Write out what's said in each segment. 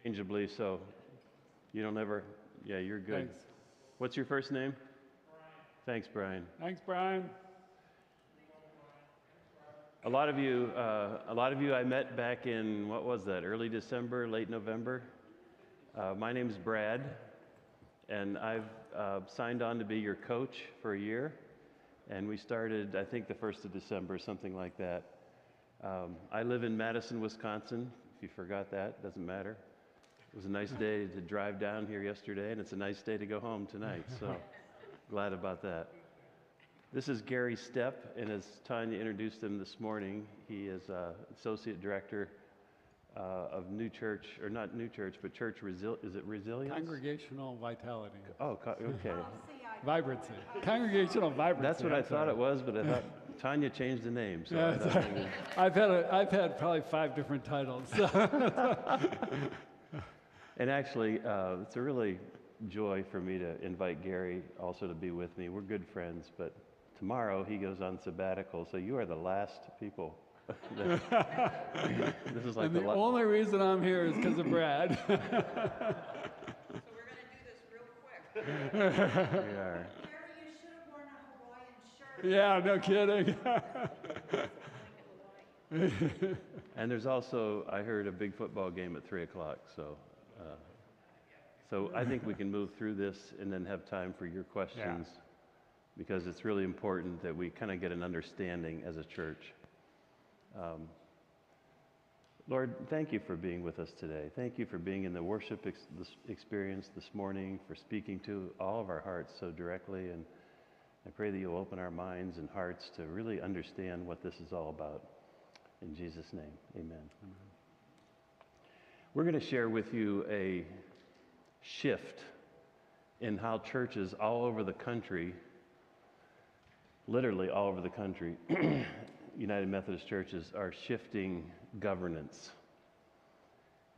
interchangeably, so you don't ever, yeah, you're good. Thanks. What's your first name? Brian. Thanks, Brian. Thanks, Brian. A lot of you I met back in, what was that, early December, late November. My name's Brad, and I've signed on to be your coach for a year, and we started, I think, the 1st of December, something like that. I live in Madison, Wisconsin. If you forgot that, doesn't matter. It was a nice day to drive down here yesterday, and it's a nice day to go home tonight, so glad about that. This is Gary Stepp, and as Tanya introduced him this morning, he is Associate Director of New Church, or not New Church, but Church is it Resilience? Congregational Vitality. Oh, okay. Vibrancy. Congregational vibrancy. That's what I thought it was, but I thought Tanya changed the name. So yeah, I've had probably 5 different titles. And actually, it's a really joy for me to invite Gary also to be with me. We're good friends, but tomorrow he goes on sabbatical, so you are the last people. This is like and the only reason I'm here is because of Brad. So we're going to do this real quick. We are. Gary, you should have worn a Hawaiian shirt. Yeah, no kidding. And there's also, I heard, a big football game at 3 o'clock, so I think we can move through this and then have time for your questions, because it's really important that we kind of get an understanding as a church. Lord, thank you for being with us today. Thank you for being in the worship experience this morning, for speaking to all of our hearts so directly, and I pray that you'll open our minds and hearts to really understand what this is all about. In Jesus' name, amen. We're going to share with you a shift in how churches all over the country, literally all over the country, United Methodist churches are shifting governance.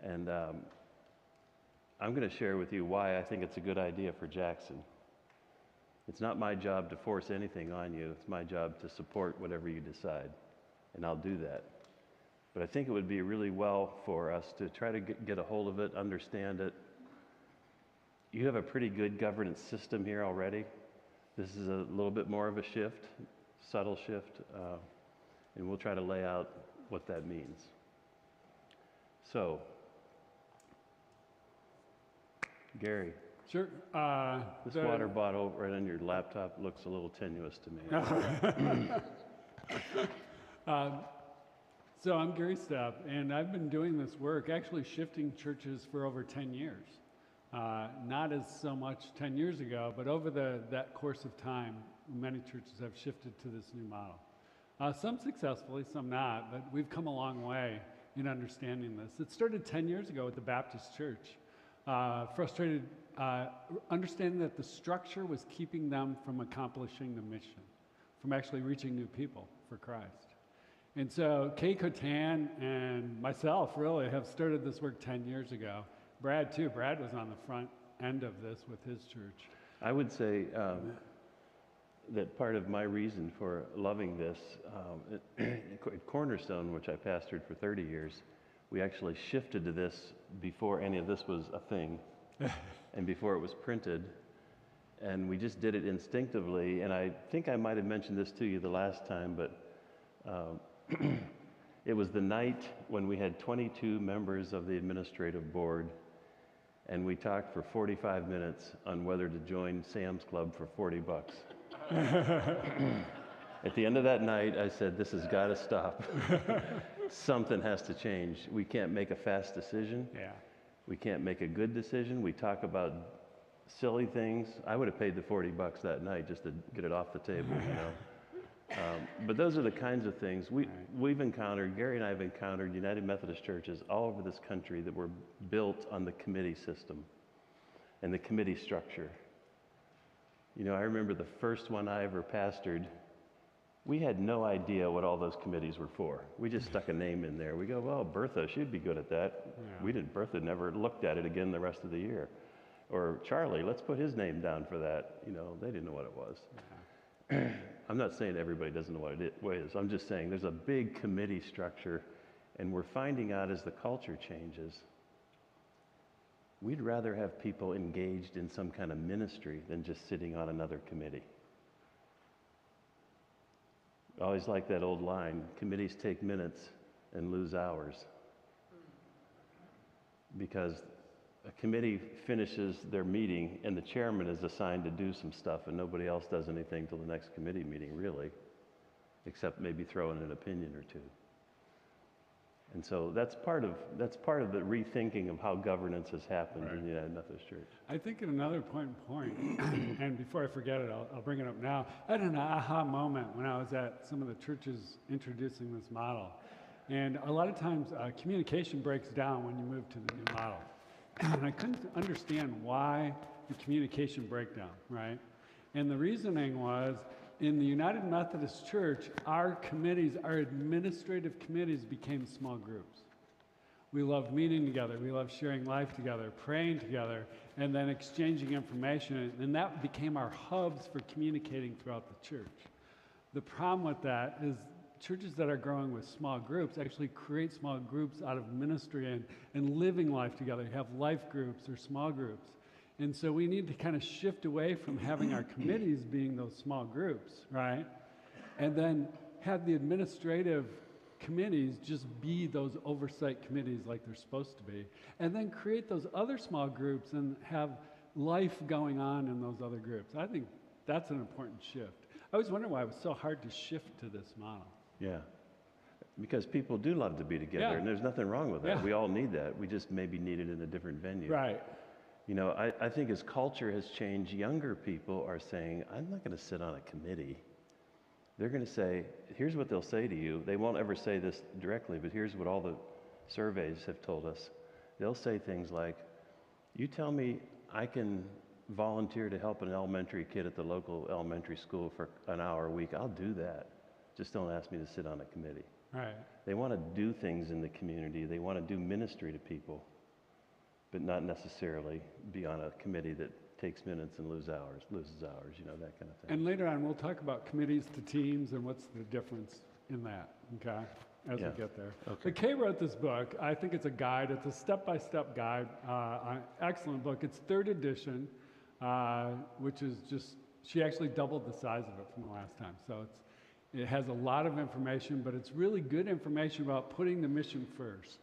And I'm going to share with you why I think it's a good idea for Jackson. It's not my job to force anything on you. It's my job to support whatever you decide, and I'll do that. But I think it would be really well for us to try to get a hold of it, understand it. You have a pretty good governance system here already. This is a little bit more of a shift, subtle shift, and we'll try to lay out what that means. So, Gary. Sure. This water bottle right on your laptop looks a little tenuous to me. So I'm Gary Stepp, and I've been doing this work, actually shifting churches for over 10 years. Not as so much 10 years ago, but over that course of time, many churches have shifted to this new model. Some successfully, some not, but we've come a long way in understanding this. It started 10 years ago at the Baptist Church. Frustrated, understanding that the structure was keeping them from accomplishing the mission, from actually reaching new people for Christ. And so Kay Cotan and myself really have started this work 10 years ago. Brad too. Brad was on the front end of this with his church. I would say that part of my reason for loving this, at Cornerstone, which I pastored for 30 years, we actually shifted to this before any of this was a thing and before it was printed. And we just did it instinctively. And I think I might have mentioned this to you the last time, but it was the night when we had 22 members of the administrative board, and we talked for 45 minutes on whether to join Sam's Club for $40. At the end of that night, I said, this has got to stop. Something has to change. We can't make a fast decision. Yeah. We can't make a good decision. We talk about silly things. I would have paid the $40 that night just to get it off the table, you know. But those are the kinds of things we've encountered. Gary and I have encountered United Methodist churches all over this country that were built on the committee system and the committee structure. You know, I remember the first one I ever pastored. We had no idea what all those committees were for. We just stuck a name in there. We go, well, Bertha, she'd be good at that. Yeah. Bertha never looked at it again the rest of the year. Or Charlie, let's put his name down for that. You know, they didn't know what it was. Yeah. I'm not saying everybody doesn't know what it is. I'm just saying there's a big committee structure, and we're finding out as the culture changes we'd rather have people engaged in some kind of ministry than just sitting on another committee. I always like that old line, committees take minutes and lose hours. Because a committee finishes their meeting and the chairman is assigned to do some stuff and nobody else does anything till the next committee meeting, really, except maybe throw in an opinion or two. And so that's part of the rethinking of how governance has happened in the United Methodist Church. I think at another point, and before I forget it, I'll bring it up now. I had an aha moment when I was at some of the churches introducing this model. And a lot of times communication breaks down when you move to the new model. And I couldn't understand why the communication breakdown, right? And the reasoning was, in the United Methodist Church, our committees, our administrative committees became small groups. We loved meeting together, we loved sharing life together, praying together, and then exchanging information, and that became our hubs for communicating throughout the church. The problem with that is churches that are growing with small groups actually create small groups out of ministry and living life together. You have life groups or small groups. And so we need to kind of shift away from having our committees being those small groups, right? And then have the administrative committees just be those oversight committees like they're supposed to be. And then create those other small groups and have life going on in those other groups. I think that's an important shift. I was wondering why it was so hard to shift to this model. Yeah, because people do love to be together, and there's nothing wrong with that. We all need that. We just maybe need it in a different venue. Right. You know, I think as culture has changed, younger people are saying, I'm not going to sit on a committee. They're going to say, here's what they'll say to you. They won't ever say this directly, but here's what all the surveys have told us. They'll say things like, you tell me I can volunteer to help an elementary kid at the local elementary school for an hour a week, I'll do that. Just don't ask me to sit on a committee. Right. They want to do things in the community. They want to do ministry to people, but not necessarily be on a committee that takes minutes and loses hours, you know, that kind of thing. And later on, we'll talk about committees to teams and what's the difference in that, okay, as we get there. Okay. But Kay wrote this book. I think it's a guide. It's a step-by-step guide, an excellent book. It's 3rd edition, which is just, she actually doubled the size of it from the last time. So it has a lot of information, but it's really good information about putting the mission first.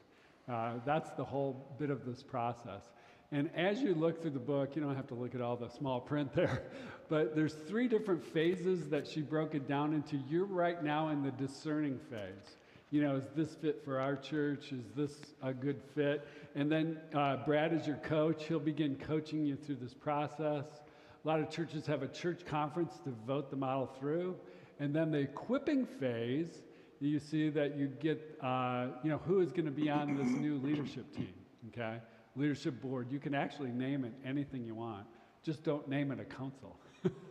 That's the whole bit of this process. And as you look through the book, you don't have to look at all the small print there, but there's 3 different phases that she broke it down into. You're right now in the discerning phase. You know, is this fit for our church? Is this a good fit? And then Brad is your coach. He'll begin coaching you through this process. A lot of churches have a church conference to vote the model through. And then the equipping phase, you see that you get, you know, who is going to be on this new leadership team, okay? Leadership board. You can actually name it anything you want. Just don't name it a council.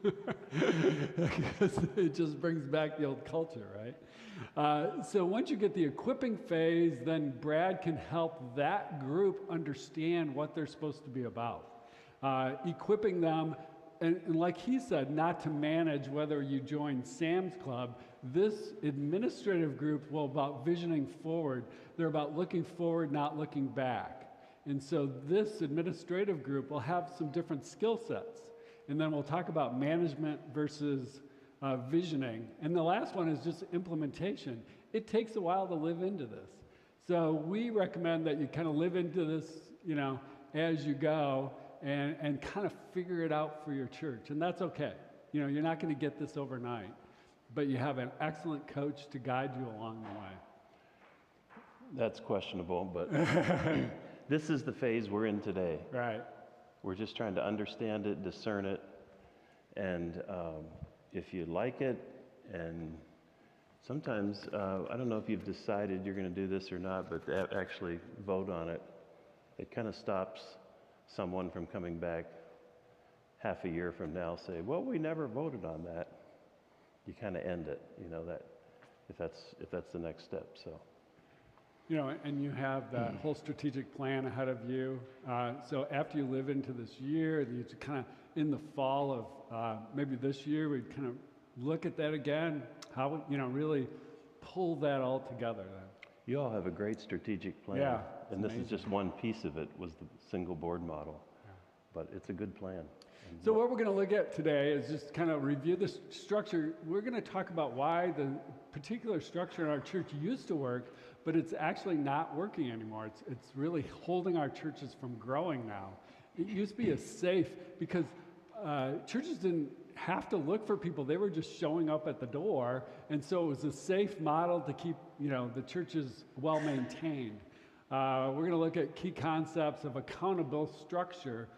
Because it just brings back the old culture, right? So once you get the equipping phase, then Brad can help that group understand what they're supposed to be about. Equipping them, and like he said, not to manage whether you join Sam's Club. This administrative group will about visioning forward. They're about looking forward, not looking back. And so this administrative group will have some different skill sets. And then we'll talk about management versus visioning. And the last one is just implementation. It takes a while to live into this. So we recommend that you kind of live into this, you know, as you go and kind of figure it out for your church. And that's okay. You know, you're not going to get this overnight, but you have an excellent coach to guide you along the way. That's questionable, but this is the phase we're in today. Right. We're just trying to understand it, discern it, and if you like it, and sometimes, I don't know if you've decided you're going to do this or not, but to actually vote on it, it kind of stops someone from coming back half a year from now, say, well, we never voted on that. You kind of end it, you know, that if that's the next step, so. You know, and you have that whole strategic plan ahead of you. So after you live into this year, you kind of in the fall of maybe this year, we'd kind of look at that again, how, you know, really pull that all together then. You all have a great strategic plan. Yeah, it's And this is amazing. just one piece of it, was the single board model. But it's a good plan. So what we're going to look at today is just kind of review the structure. We're going to talk about why the particular structure in our church used to work, but it's actually not working anymore. It's really holding our churches from growing now. It used to be a safe, because churches didn't have to look for people. They were just showing up at the door, and so it was a safe model to keep, the churches well maintained. We're going to look at key concepts of accountable structure.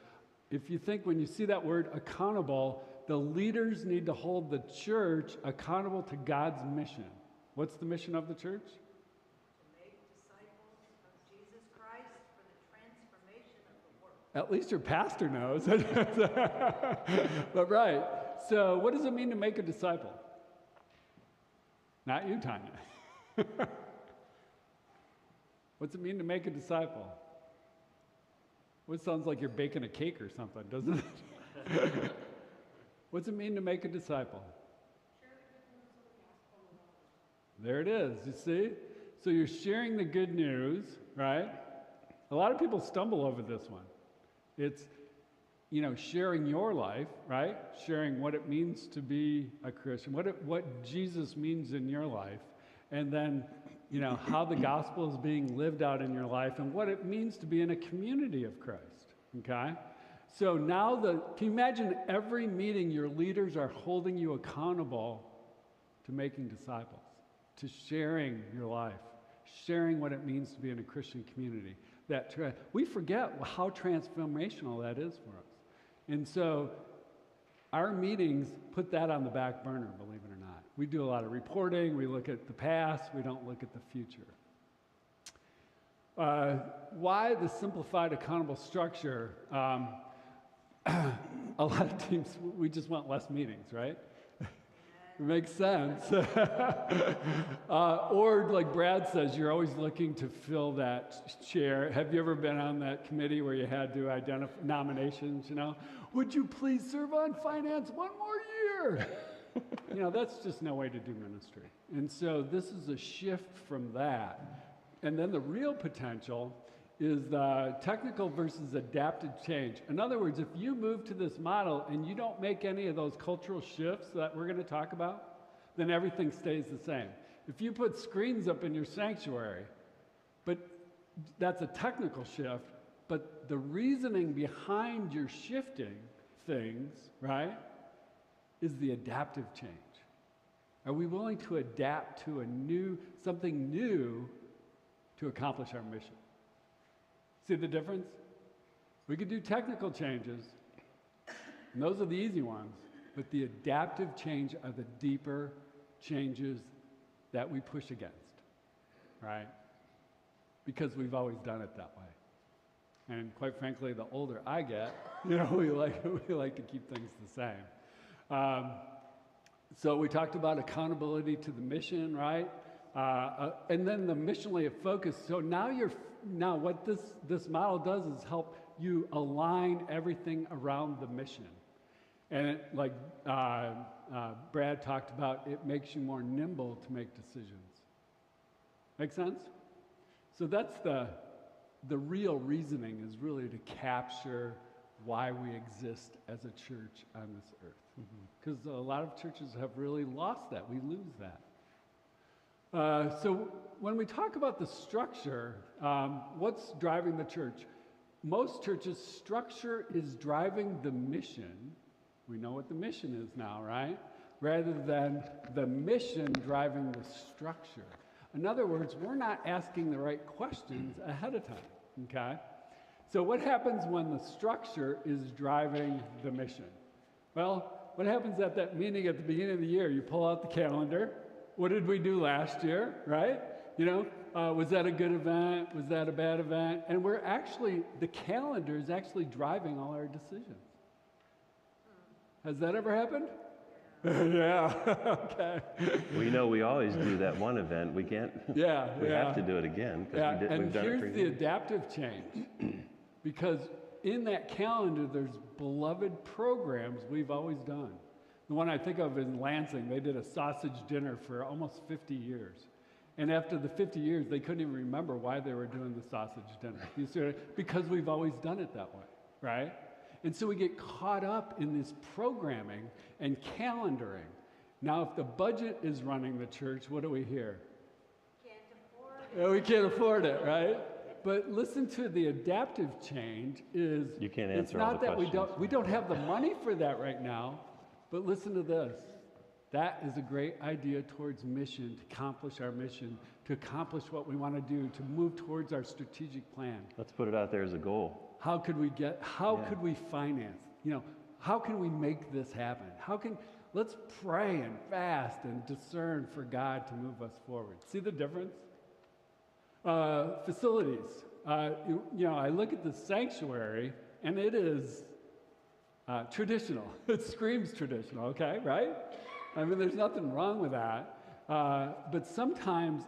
If you think, when you see that word accountable, the leaders need to hold the church accountable to God's mission. What's the mission of the church? To make disciples of Jesus Christ for the transformation of the world. At least your pastor knows. But right. So what does it mean to make a disciple? Not you, Tanya. What's it mean to make a disciple? Well, it sounds like you're baking a cake or something, doesn't it? What's it mean to make a disciple? There it is, you see? So you're sharing the good news, right? A lot of people stumble over this one. It's, sharing your life, right? Sharing what it means to be a Christian, what Jesus means in your life, and then, how the gospel is being lived out in your life and what it means to be in a community of Christ, okay? So now can you imagine every meeting your leaders are holding you accountable to making disciples, to sharing your life, sharing what it means to be in a Christian community. We forget how transformational that is for us. And so our meetings put that on the back burner, believe it or not. We do a lot of reporting. We look at the past. We don't look at the future. Why the simplified accountable structure? A lot of teams, we just want less meetings, right? It makes sense. Or like Brad says, you're always looking to fill that chair. Have you ever been on that committee where you had to identify nominations, Would you please serve on finance one more year? That's just no way to do ministry. And so this is a shift from that. And then the real potential is the technical versus adaptive change. In other words, if you move to this model and you don't make any of those cultural shifts that we're going to talk about, then everything stays the same. If you put screens up in your sanctuary, but that's a technical shift, but the reasoning behind your shifting things, right, is the adaptive change. Are we willing to adapt to something new to accomplish our mission? See the difference? We could do technical changes, and those are the easy ones, but the adaptive change are the deeper changes that we push against, right? Because we've always done it that way. And quite frankly, the older I get, we like to keep things the same. So we talked about accountability to the mission, right? And then the missionally focused. So now what this model does is help you align everything around the mission. And Brad talked about, it makes you more nimble to make decisions. Make sense? So that's the real reasoning, is really to capture why we exist as a church on this earth. Because a lot of churches have really lost that. We lose that. So when we talk about the structure, what's driving the church? Most churches' structure is driving the mission. We know what the mission is now, right? Rather than the mission driving the structure. In other words, we're not asking the right questions ahead of time, okay? So what happens when the structure is driving the mission? Well, what happens at that meeting at the beginning of the year? You pull out the calendar. What did we do last year, right? Was that a good event? Was that a bad event? And the calendar is actually driving all our decisions. Has that ever happened? Yeah, okay. We know we always do that one event. We can't, we have to do it again. Yeah, we've and done it here's the adaptive change. Because in that calendar, there's beloved programs we've always done. The one I think of in Lansing, they did a sausage dinner for almost 50 years. And after the 50 years, they couldn't even remember why they were doing the sausage dinner. You see, because we've always done it that way, right? And so we get caught up in this programming and calendaring. Now, if the budget is running the church, what do we hear? Can't afford it. We can't afford it, right? But listen to the adaptive change is You can't it's answer all not the that questions. we don't have the money for that right now, but listen to this. That is a great idea towards mission, to accomplish our mission, to accomplish what we want to do, to move towards our strategic plan. Let's put it out there as a goal. How could we finance? How can we make this happen? Let's pray and fast and discern for God to move us forward. See the difference? Facilities. I look at the sanctuary and it is traditional. It screams traditional, okay, right? I mean, there's nothing wrong with that. But sometimes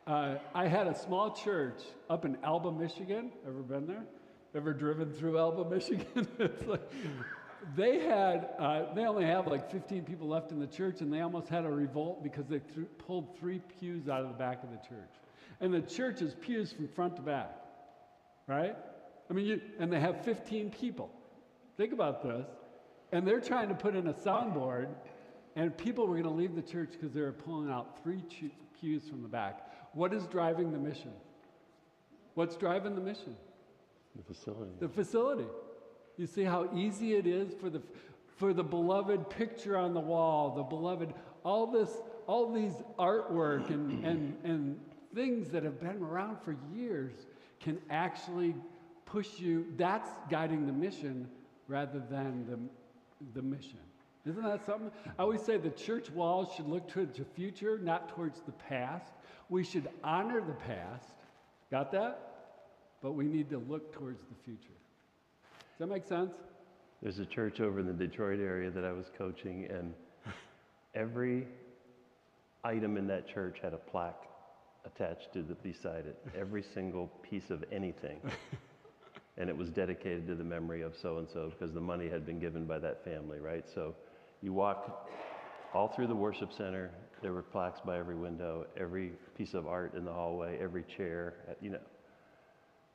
I had a small church up in Alba, Michigan. Ever been there? Ever driven through Alba, Michigan? It's like, they only have like 15 people left in the church, and they almost had a revolt because they pulled 3 pews out of the back of the church. And the church is pews from front to back, right? I mean, and they have 15 people. Think about this. And they're trying to put in a soundboard, and people were going to leave the church because they were pulling out 3 pews from the back. What is driving the mission? What's driving the mission? The facility. The facility. You see how easy it is for the beloved picture on the wall, the beloved, all these artwork and things that have been around for years can actually push you. That's guiding the mission rather than the mission. Isn't that something? I always say the church walls should look towards the future, not towards the past. We should honor the past. Got that? But we need to look towards the future. Does that make sense? There's a church over in the Detroit area that I was coaching, and every item in that church had a plaque attached to beside it. Every single piece of anything. And it was dedicated to the memory of so-and-so because the money had been given by that family, right? So you walk all through the worship center, there were plaques by every window, every piece of art in the hallway, every chair,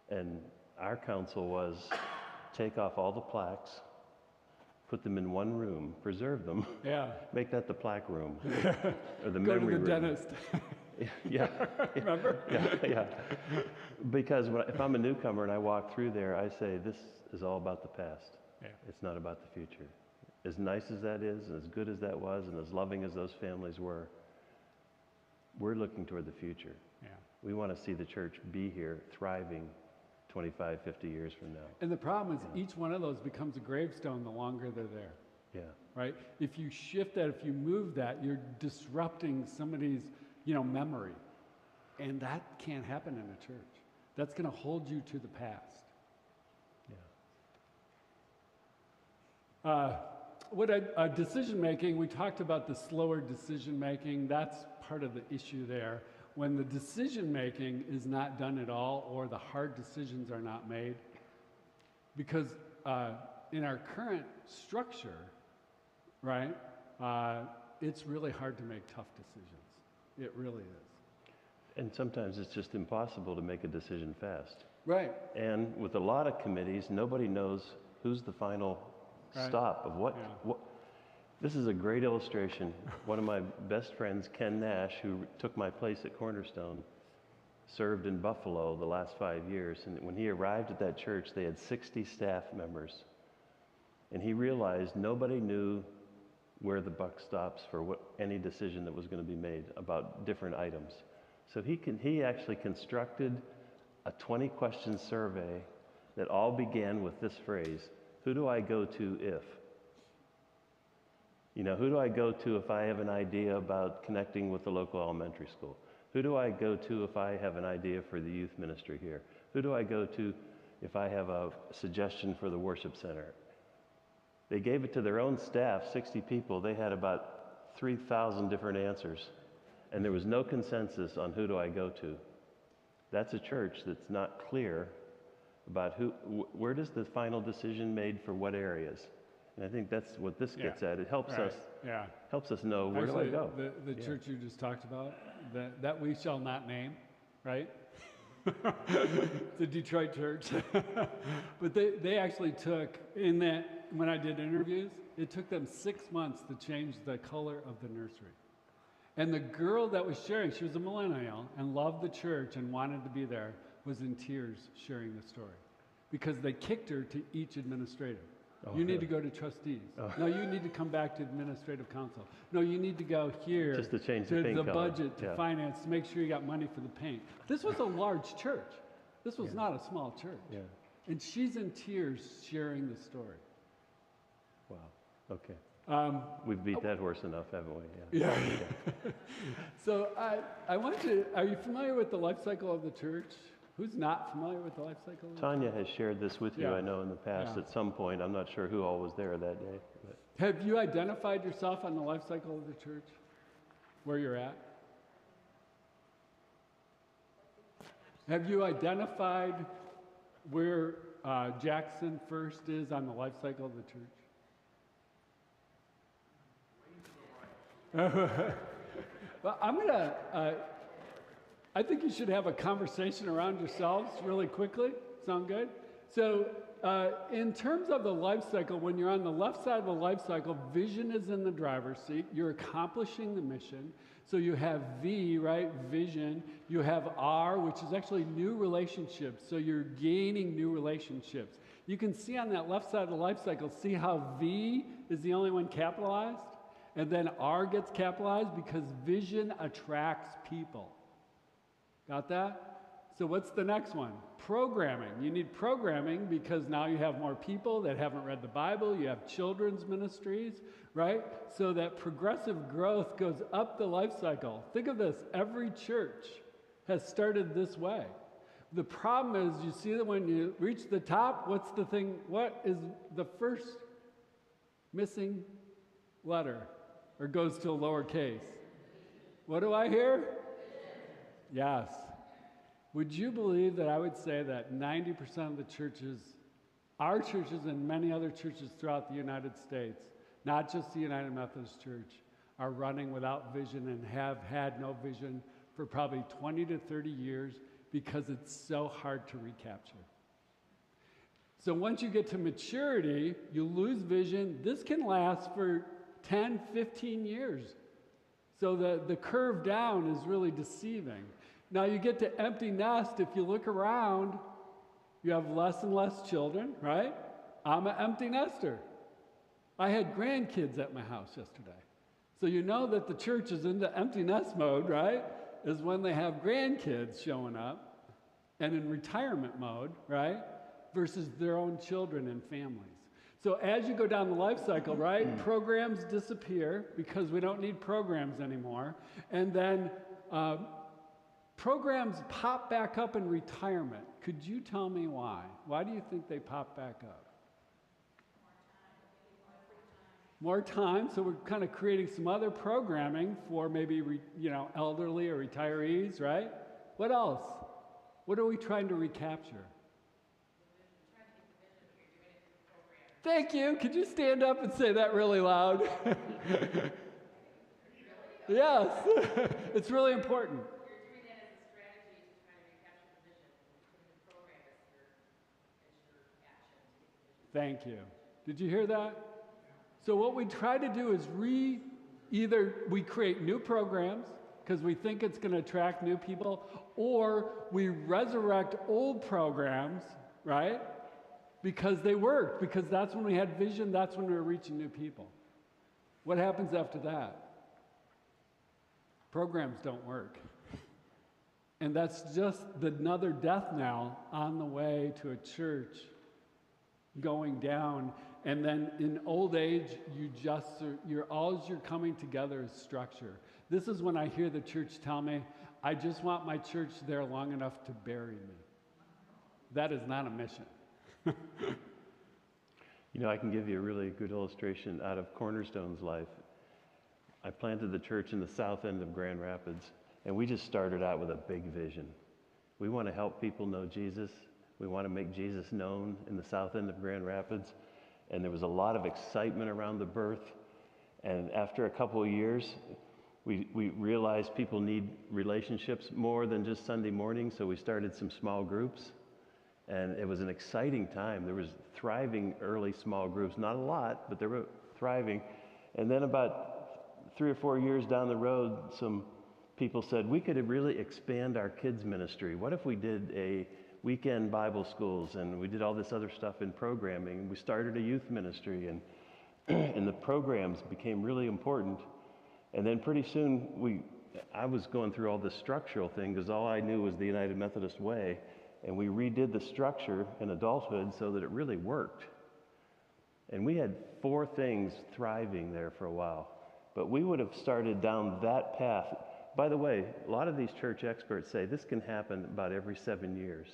And our counsel was take off all the plaques, put them in one room, preserve them. Yeah. Make that the plaque room or the Go memory to the room. dentist. Yeah. Remember? Yeah. Because if I'm a newcomer and I walk through there, I say, this is all about the past. Yeah. It's not about the future. As nice as that is, and as good as that was, and as loving as those families were, we're looking toward the future. Yeah. We want to see the church be here, thriving 25, 50 years from now. And the problem is each one of those becomes a gravestone the longer they're there. Yeah. Right? If you shift that, if you move that, you're disrupting somebody's, memory. And that can't happen in a church. That's going to hold you to the past. Yeah. Decision making, we talked about the slower decision making. That's part of the issue there. When the decision making is not done at all, or the hard decisions are not made, because in our current structure, right, it's really hard to make tough decisions. It really is. And sometimes it's just impossible to make a decision fast. Right. And with a lot of committees, nobody knows who's the final stop of what. This is a great illustration. One of my best friends, Ken Nash, who took my place at Cornerstone, served in Buffalo the last 5 years. And when he arrived at that church, they had 60 staff members. And he realized nobody knew where the buck stops for any decision that was going to be made about different items. So he actually constructed a 20-question survey that all began with this phrase: who do I go to if? Who do I go to if I have an idea about connecting with the local elementary school? Who do I go to if I have an idea for the youth ministry here? Who do I go to if I have a suggestion for the worship center? They gave it to their own staff, 60 people. They had about 3,000 different answers. And there was no consensus on who do I go to. That's a church that's not clear about where does the final decision made for what areas. And I think that's what this gets at. It helps us know where do I go. The church you just talked about, that we shall not name, right? It's a Detroit church. But they actually took, in that, when I did interviews, it took them 6 months to change the color of the nursery. And the girl that was sharing, she was a millennial and loved the church and wanted to be there, was in tears sharing the story. Because they kicked her to each administrative. Oh, You need to go to trustees. Oh. No, you need to come back to administrative council. No, you need to go here Just to change the to paint the color. budget, to Yeah. finance, to make sure you got money for the paint. This was a large church. This was not a small church. Yeah. And she's in tears sharing the story. Wow. Okay. We've beat that horse enough, haven't we? Yeah. So I want to, are you familiar with the life cycle of the church? Who's not familiar with the life cycle of the church? Tanya has shared this with you, Yeah. I know, in the past Yeah. at some point. I'm not sure who all was there that day. But Have you identified yourself on the life cycle of the church? Where you're at? Have you identified where Jackson First is on the life cycle of the church? Well, I think you should have a conversation around yourselves really quickly. Sound good? So, in terms of the life cycle, when you're on the left side of the life cycle, vision is in the driver's seat. You're accomplishing the mission. So you have V, right? Vision. You have R, which is actually new relationships. So you're gaining new relationships. You can see on that left side of the life cycle, see how V is the only one capitalized? And then R gets capitalized because vision attracts people. Got that? So what's the next one? Programming. You need programming because now you have more people that haven't read the Bible. You have children's ministries, right? So that progressive growth goes up the life cycle. Think of this. Every church has started this way. The problem is you see that when you reach the top, what's the thing? What is the first missing letter or goes to a lowercase? What do I hear? Yes. Would you believe that I would say that 90% of the churches, our churches and many other churches throughout the United States, not just the United Methodist Church, are running without vision and have had no vision for probably 20 to 30 years because it's so hard to recapture. So once you get to maturity, you lose vision. This can last for 10, 15 years. So the curve down is really deceiving. Now you get to empty nest. If you look around, you have less and less children, right? I'm an empty nester. I had grandkids at my house yesterday. So you know that the church is into empty nest mode, right? Is when they have grandkids showing up and in retirement mode, right? Versus their own children and families. So as you go down the life cycle, right? Programs disappear because we don't need programs anymore. And then programs pop back up in retirement. Could you tell me why? Why do you think they pop back up? More time, so we're kind of creating some other programming for maybe elderly or retirees, right? What else? What are we trying to recapture? Thank you. Could you stand up and say that really loud? Yes, it's really important. You're doing that as a strategy to try to recapture the vision. The program as your action to get the vision. Thank you. Did you hear that? So what we try to do is either we create new programs because we think it's going to attract new people, or we resurrect old programs, right? Because they worked, because that's when we had vision, that's when we were reaching new people. What happens after that? Programs don't work. And that's just another death knell on the way to a church going down. And then in old age, all you're coming together is structure. This is when I hear the church tell me, I just want my church there long enough to bury me. That is not a mission. I can give you a really good illustration out of Cornerstone's life. I planted the church in the south end of Grand Rapids, and we just started out with a big vision. We want to help people know Jesus. We want to make Jesus known in the south end of Grand Rapids. And there was a lot of excitement around the birth. And after a couple of years, We realized people need relationships more than just Sunday morning, so we started some small groups. And it was an exciting time. There was thriving early small groups, not a lot, but they were thriving. And then about 3 or 4 years down the road, some people said, we could really expand our kids ministry. What if we did a weekend Bible schools, and we did all this other stuff in programming. We started a youth ministry, and and the programs became really important. And then pretty soon I was going through all this structural thing because all I knew was the United Methodist way. And we redid the structure in adulthood so that it really worked. And we had 4 things thriving there for a while. But we would have started down that path. By the way, a lot of these church experts say this can happen about every 7 years.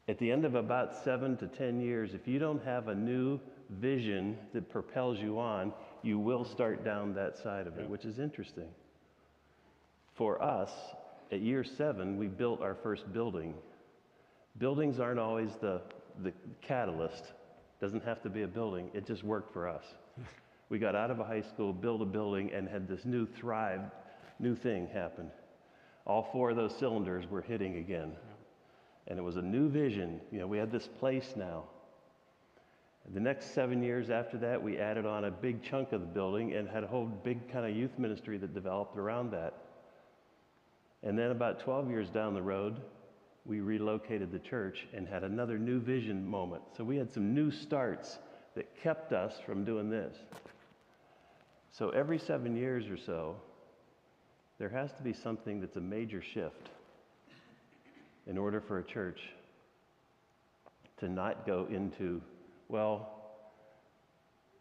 At the end of about 7 to 10 years, if you don't have a new vision that propels you on, you will start down that side of it, which is interesting. For us, at year 7, we built our first building. Buildings aren't always the catalyst. Doesn't have to be a building. It just worked for us. We got out of a high school, built a building, and had this new thing happen. All 4 of those cylinders were hitting again. And it was a new vision. You know, we had this place now. The next 7 years after that, we added on a big chunk of the building and had a whole big kind of youth ministry that developed around that. And then about 12 years down the road, we relocated the church and had another new vision moment. So we had some new starts that kept us from doing this. So every 7 years or so, there has to be something that's a major shift in order for a church to not go into, well,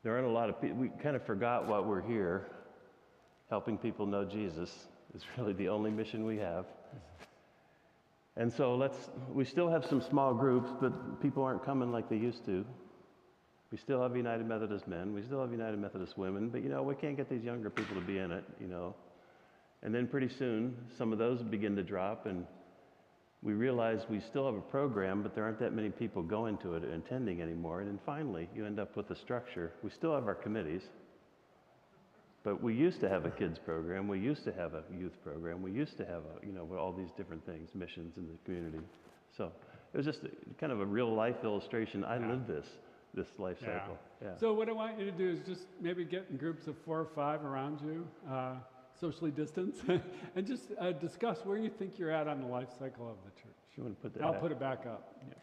there aren't a lot of people. We kind of forgot why we're here. Helping people know Jesus is really the only mission we have. And so we still have some small groups, but people aren't coming like they used to. We still have United Methodist men. We still have United Methodist women, but we can't get these younger people to be in it, And then pretty soon, some of those begin to drop, and we realize we still have a program, but there aren't that many people going to it and attending anymore. And then finally, you end up with a structure. We still have our committees, but we used to have a kids program. We used to have a youth program. We used to have all these different things, missions in the community. So it was just kind of a real life illustration. I lived this life cycle. Yeah. So what I want you to do is just maybe get in groups of 4 or 5 around you, socially distanced, and just discuss where you think you're at on the life cycle of the church. You want to put that? I'll put it back up. Yeah.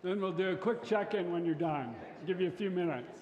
Then we'll do a quick check-in when you're done. Give you a few minutes.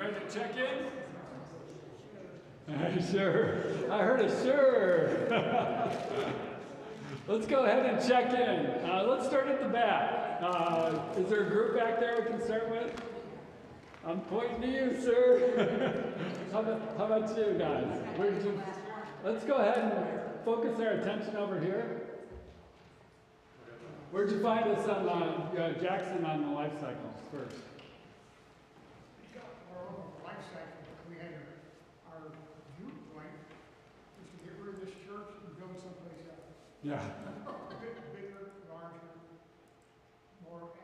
Ready to check in? Sure. I heard a sure. Let's go ahead and check in. Let's start at the back. Is there a group back there we can start with? I'm pointing to you, sir. How about you guys? Let's go ahead and focus our attention over here. Where'd you find us on Jackson on the life cycle first? Life cycle, we had our viewpoint was to get rid of this church and build someplace else. Yeah. A bit bigger, larger, more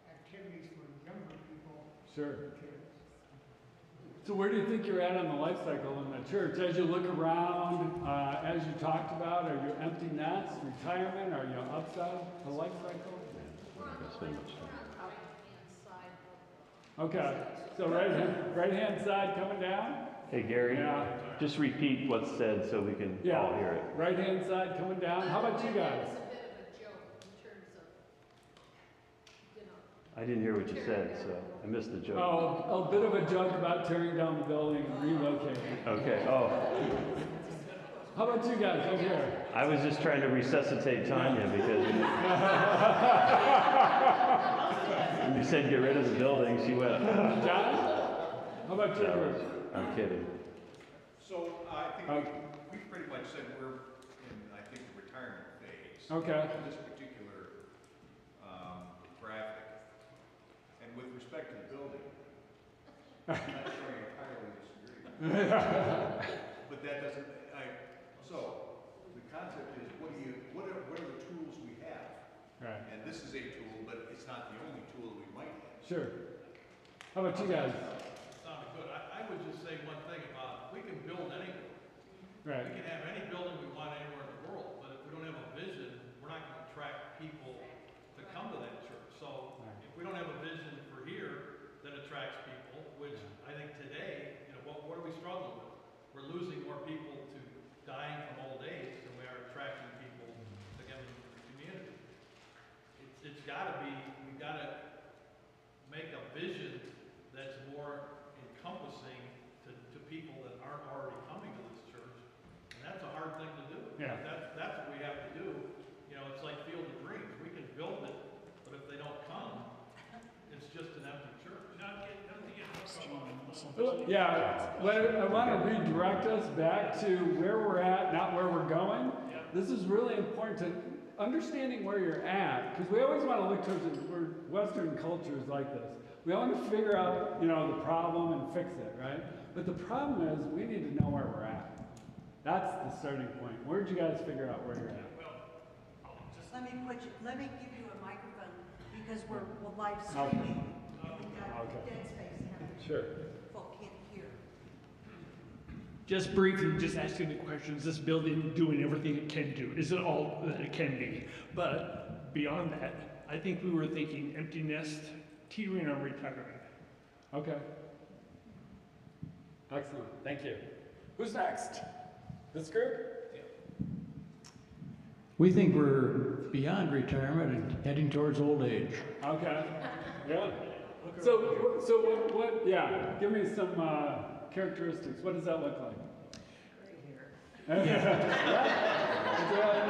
activities for younger people. Sure. Kids. So where do you think you're at on the life cycle in the church? As you look around, as you talked about, are you empty nest, retirement? Are you upside the life cycle? Okay, so right hand side coming down? Hey, Gary, Yeah. just repeat what's said so we can all hear it. Right hand side coming down. How about you guys? It's a bit of a joke in terms of, you know, I didn't hear what you said, so I missed the joke. Oh, a bit of a joke about tearing down the building and relocating. Okay, oh, How about you guys over here? I was just trying to resuscitate Tanya because when you said get rid of the building, she went, John? How about you? I'm kidding. So I think Okay. we pretty much said we're in, I think, the retirement phase. Okay. In this particular graphic. And with respect to the building, I'm not sure I entirely disagree. But that doesn't, so the concept is what are the tools we have? Right. And this is a tool, but it's not the only tool that we might have. Sure. How about you guys? Sounded good. I would just say one thing about, we can build anywhere. Right. We can have any building we want anywhere in the world, but if we don't have a vision, we're not gonna attract people to come to that church. So if we don't have a vision for here that attracts people, which I think today, you know, what are we struggling with? We're losing more people to dying from old age than we are attracting people to come into the community. It's gotta be, we've gotta make a vision that's more encompassing to people that aren't already coming to this church. And that's a hard thing to do. Yeah. That's what we have to do. You know, it's like Field of Dreams. We can build it, but if they don't come, it's just an empty church. Yeah, I want to redirect us back to where we're at, not where we're going. This is really important to understanding where you're at, because we always want to look towards Western cultures like this. We want to figure out, you know, the problem and fix it, right? But the problem is we need to know where we're at. That's the starting point. Where'd you guys figure out where you're at? let me give you a microphone because we're live streaming. We've got Okay. dead space now. Sure. Folk can't hear. Just briefly, just asking the question, is this building doing everything it can do? Is it all that it can be? But beyond that, I think we were thinking empty nest, teetering on retirement. Okay. Excellent. Thank you. Who's next? This group? We think we're beyond retirement and heading towards old age. Okay. Yeah. So what, yeah, give me some characteristics. What does that look like?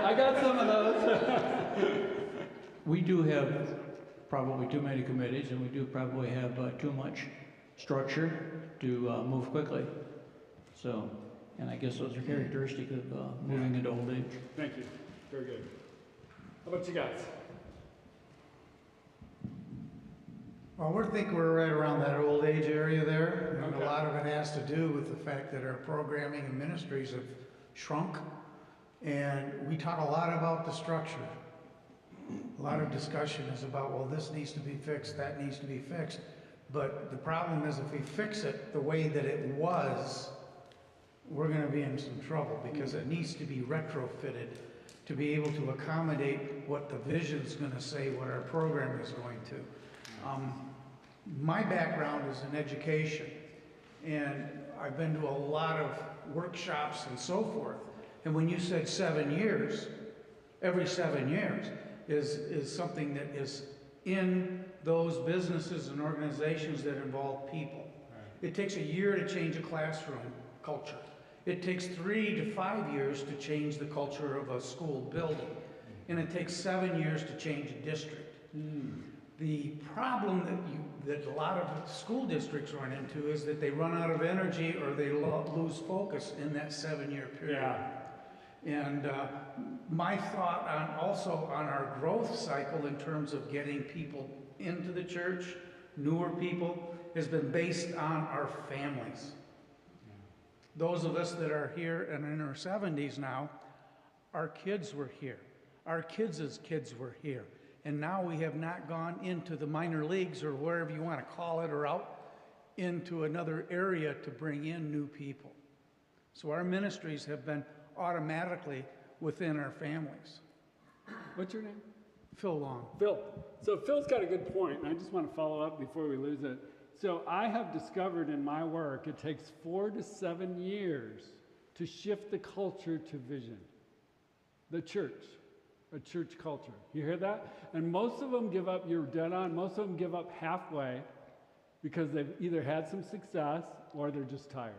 I got some of those. We do have probably too many committees, and we do probably have too much structure to move quickly. So, and I guess those are characteristic of moving into old age. Thank you. Very good. How about you guys? Well, we think we're right around that old age area there, and Okay. a lot of it has to do with the fact that our programming and ministries have shrunk, and we talk a lot about the structure. A lot of discussion is about, well, this needs to be fixed, that needs to be fixed, but the problem is if we fix it the way that it was, we're going to be in some trouble because it needs to be retrofitted to be able to accommodate what the vision's going to say, what our program is going to. My background is in education, and I've been to a lot of workshops and so forth. And when you said 7 years, every 7 years is something that is in those businesses and organizations that involve people. It takes a year to change a classroom culture. It takes 3 to 5 years to change the culture of a school building. And it takes 7 years to change a district. The problem that a lot of school districts run into is that they run out of energy or they lose focus in that 7-year period. Yeah. And my thought also on our growth cycle in terms of getting people into the church, newer people, has been based on our families. Those of us that are here and in our 70s now, our kids were here. Our kids' kids were here. And now we have not gone into the minor leagues or wherever you want to call it, or out into another area to bring in new people. So our ministries have been automatically within our families. What's your name? Phil Long. Phil. So Phil's got a good point, and I just want to follow up before we lose it. So I have discovered in my work it takes 4 to 7 years to shift the culture to vision. The church, a church culture. You hear that? And most of them give up, you're dead on, most of them give up halfway because they've either had some success or they're just tired.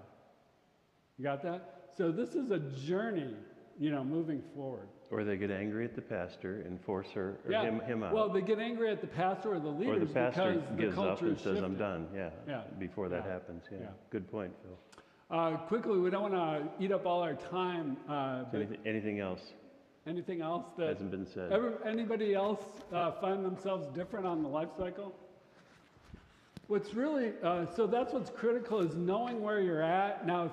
You got that? So this is a journey, you know, moving forward. Or they get angry at the pastor and force her or him out. Well, they get angry at the pastor or the leaders or the pastor because the gives up culture and is says, I'm shifting. done. Yeah. Before that Yeah. happens. Yeah. Yeah. Good point, Phil. Quickly, we don't want to eat up all our time. But Anything else anything else that hasn't been said? anybody else find themselves different on the life cycle? What's really so that's what's critical is knowing where you're at. Now,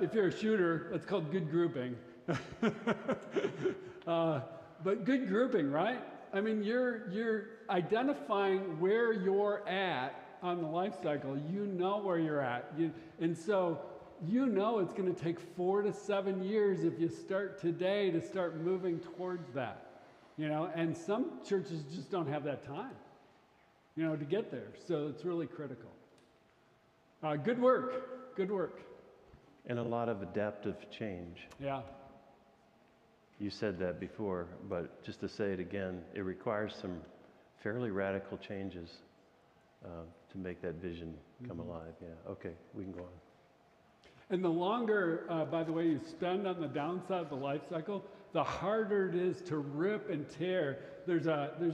if you're a shooter, that's called good grouping. But good grouping, right? I mean, you're identifying where you're at on the life cycle. You know where you're at, and so you know it's going to take 4 to 7 years if you start today to start moving towards that. You know, and some churches just don't have that time, you know, to get there. So it's really critical. Good work. Good work. And a lot of adaptive change. Yeah. You said that before, but just to say it again, it requires some fairly radical changes to make that vision come alive. Yeah. Okay, we can go on. And the longer, by the way, you spend on the downside of the life cycle, the harder it is to rip and tear. There's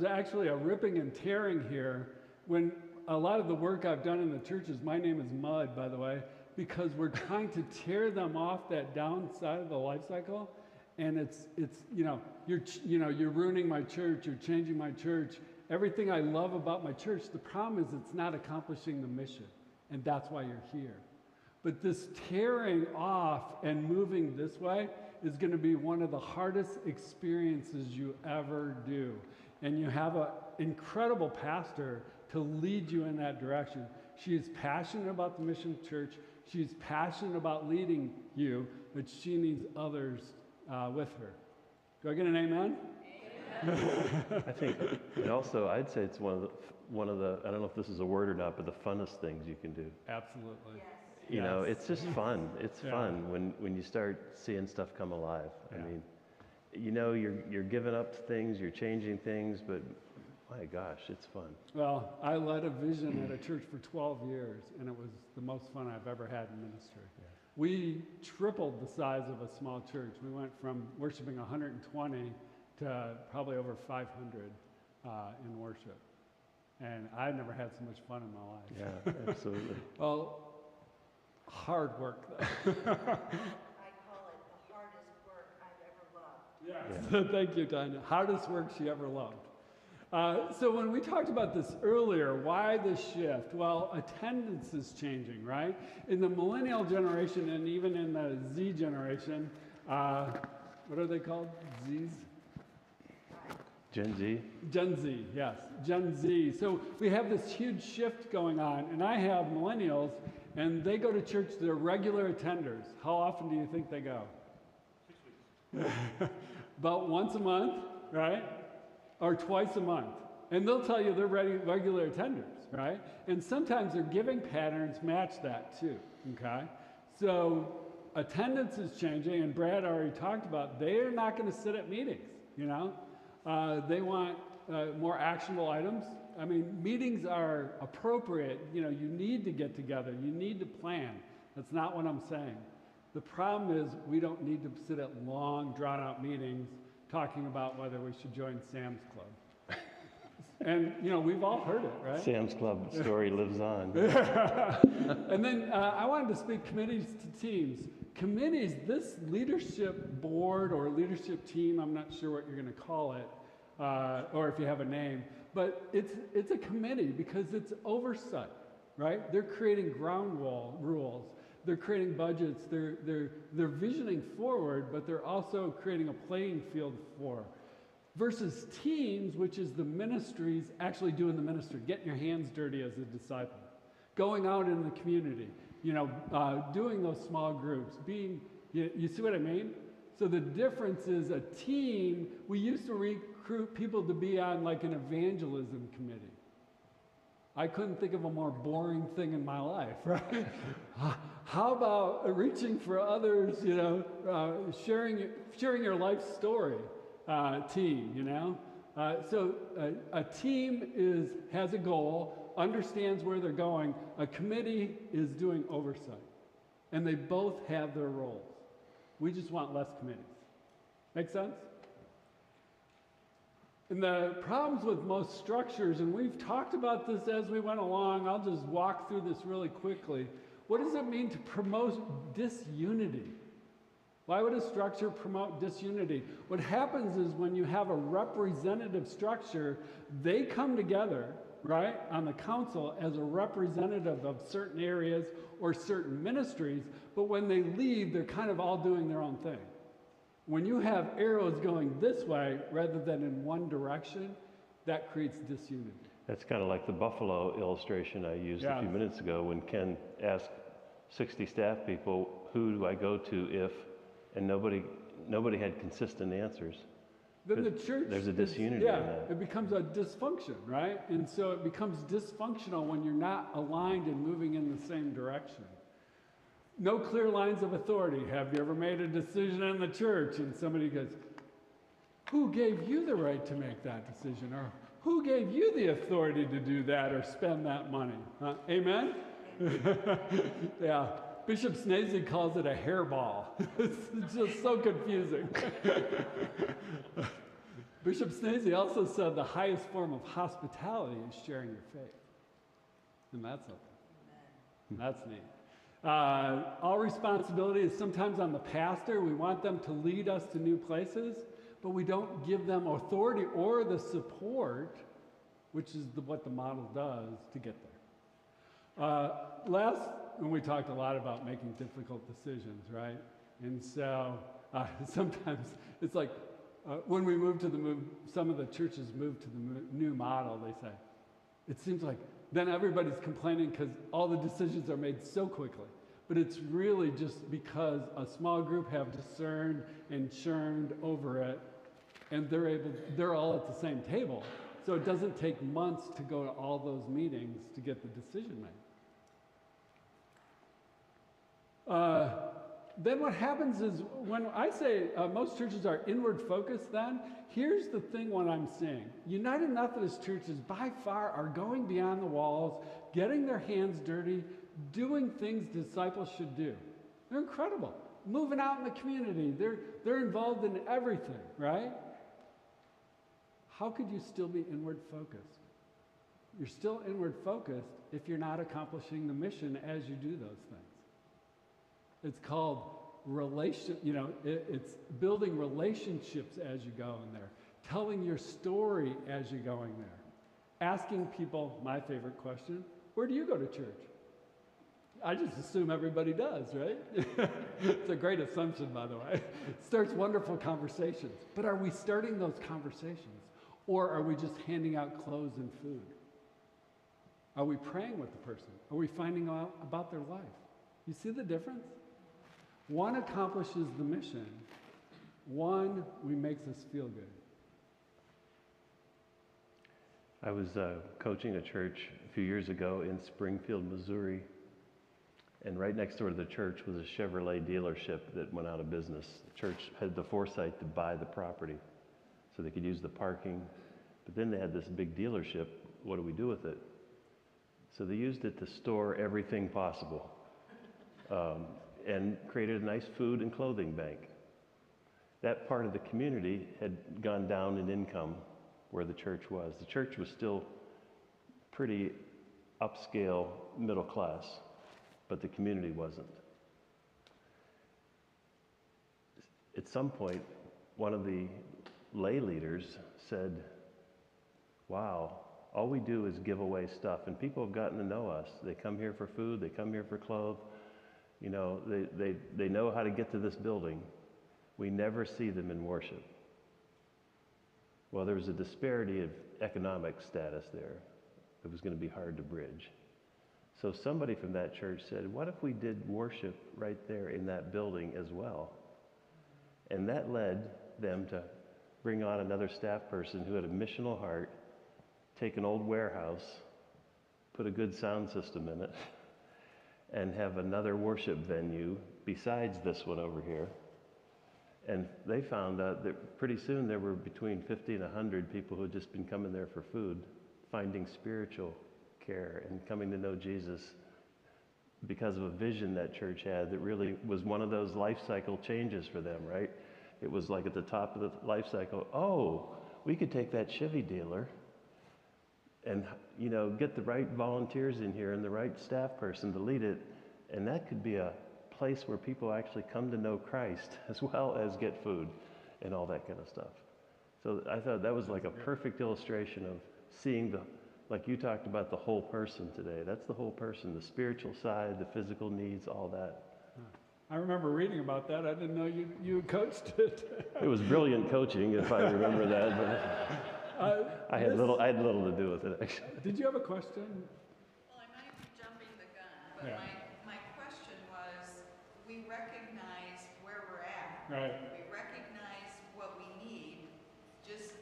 actually a ripping and tearing here. When a lot of the work I've done in the churches, my name is Mud, by the way, because we're trying to tear them off that downside of the life cycle. And it's you're ruining my church, you're changing my church. Everything I love about my church, the problem is it's not accomplishing the mission. And that's why you're here. But this tearing off and moving this way is going to be one of the hardest experiences you ever do. And you have an incredible pastor to lead you in that direction. She is passionate about the mission of church. She's passionate about leading you, but she needs others with her. Do I get an amen? I think, and also I'd say it's one of the, I don't know if this is a word or not, but the funnest things you can do. Absolutely. Yes. You know, it's just fun. It's Yeah. fun when you start seeing stuff come alive. Yeah. I mean, you know, you're giving up things, you're changing things, but my gosh, it's fun. Well, I led a vision at a church for 12 years, and it was the most fun I've ever had in ministry. Yeah. We tripled the size of a small church. We went from worshiping 120 to probably over 500 in worship. And I've never had so much fun in my life. Yeah, absolutely. Well, hard work, though. I call it the hardest work I've ever loved. Yes. Thank you, Tanya. Hardest work she ever loved. So when we talked about this earlier, why the shift? Well, attendance is changing, right? In the millennial generation and even in the Z generation, what are they called? Zs? Gen Z? Gen Z, yes, Gen Z. So we have this huge shift going on, and I have millennials, and they go to church, they're regular attenders. How often do you think they go? 6 weeks. About once a month, right? Or twice a month. And they'll tell you they're regular attenders, right? And sometimes their giving patterns match that too, okay? So attendance is changing, and Brad already talked about, they're not gonna sit at meetings, you know? They want more actionable items, I mean, meetings are appropriate. You know, you need to get together. You need to plan. That's not what I'm saying. The problem is we don't need to sit at long, drawn-out meetings talking about whether we should join Sam's Club. And, you know, we've all heard it, right? Sam's Club story lives on. And then I wanted to speak committees to teams. Committees, this leadership board or leadership team, I'm not sure what you're going to call it, or if you have a name, but it's a committee because it's oversight, right? They're creating ground rules. They're creating budgets. They're visioning forward, but they're also creating a playing field for. Versus teams, which is the ministries actually doing the ministry, getting your hands dirty as a disciple, going out in the community, you know, doing those small groups, being, you see what I mean? So the difference is a team, we used to recruit people to be on like an evangelism committee. I couldn't think of a more boring thing in my life, right? How about reaching for others, you know, sharing your life story, team, you know? So a team has a goal, understands where they're going. A committee is doing oversight. And they both have their roles. We just want less committees. Make sense? And the problems with most structures, and we've talked about this as we went along, I'll just walk through this really quickly. What does it mean to promote disunity? Why would a structure promote disunity? What happens is when you have a representative structure, they come together, right, on the council as a representative of certain areas or certain ministries, but when they leave, they're kind of all doing their own thing. When you have arrows going this way rather than in one direction, that creates disunity. That's kind of like the buffalo illustration I used a few minutes ago when Ken asked 60 staff people, who do I go to if, and nobody had consistent answers. Then the church, there's a disunity in that. It becomes a dysfunction, right? And so it becomes dysfunctional when you're not aligned and moving in the same direction. No clear lines of authority. Have you ever made a decision in the church and somebody goes, who gave you the right to make that decision? Or who gave you the authority to do that or spend that money? Amen? Yeah. Bishop Snazy calls it a hairball. It's just so confusing. Bishop Snazy also said the highest form of hospitality is sharing your faith. And that's something. That's neat. All responsibility is sometimes on the pastor. We want them to lead us to new places, but we don't give them authority or the support, which is what the model does to get there. And we talked a lot about making difficult decisions, right? And so sometimes it's like when we some of the churches move to the new model, they say, it seems like then everybody's complaining because all the decisions are made so quickly. But it's really just because a small group have discerned and churned over it, and they're all at the same table. So it doesn't take months to go to all those meetings to get the decision made. Then what happens is when I say most churches are inward focused, then here's the thing what I'm seeing. United Methodist churches by far are going beyond the walls, getting their hands dirty, doing things disciples should do. They're incredible. Moving out in the community. They're involved in everything, right? How could you still be inward focused? You're still inward focused if you're not accomplishing the mission as you do those things. It's called it's building relationships as you go in there, telling your story as you're going there, asking people, my favorite question, where do you go to church? I just assume everybody does, right? It's a great assumption, by the way. It starts wonderful conversations. But are we starting those conversations? Or are we just handing out clothes and food? Are we praying with the person? Are we finding out about their life? You see the difference? One accomplishes the mission. One makes us feel good. I was coaching a church a few years ago in Springfield, Missouri. And right next door to the church was a Chevrolet dealership that went out of business. The church had the foresight to buy the property so they could use the parking. But then they had this big dealership what do we do with it? So they used it to store everything possible, and created a nice food and clothing bank. That part of the community had gone down in income where the church was. The church was still pretty upscale, middle class, but the community wasn't. At some point, one of the lay leaders said, wow, all we do is give away stuff, and people have gotten to know us. They come here for food, they come here for clothes, you know, they know how to get to this building. We never see them in worship. Well, there was a disparity of economic status there. It was going to be hard to bridge. So somebody from that church said, what if we did worship right there in that building as well? And that led them to bring on another staff person who had a missional heart, take an old warehouse, put a good sound system in it, and have another worship venue besides this one over here. And they found out that pretty soon there were between 50 and 100 people who had just been coming there for food, finding spiritual care and coming to know Jesus because of a vision that church had that really was one of those life cycle changes for them, right? It was like at the top of the life cycle, oh, we could take that Chevy dealer and, you know, get the right volunteers in here and the right staff person to lead it, and that could be a place where people actually come to know Christ as well as get food and all that kind of stuff. So I thought that was like a perfect illustration of seeing the, like you talked about, the whole person today. That's the whole person, the spiritual side, the physical needs, all that. I remember reading about that. I didn't know you coached it. It was brilliant coaching, if I remember that. But I had little to do with it, actually. Did you have a question? Well, I might be jumping the gun, but Yeah. my question was, we recognize where we're at. Right. We recognize what we need, just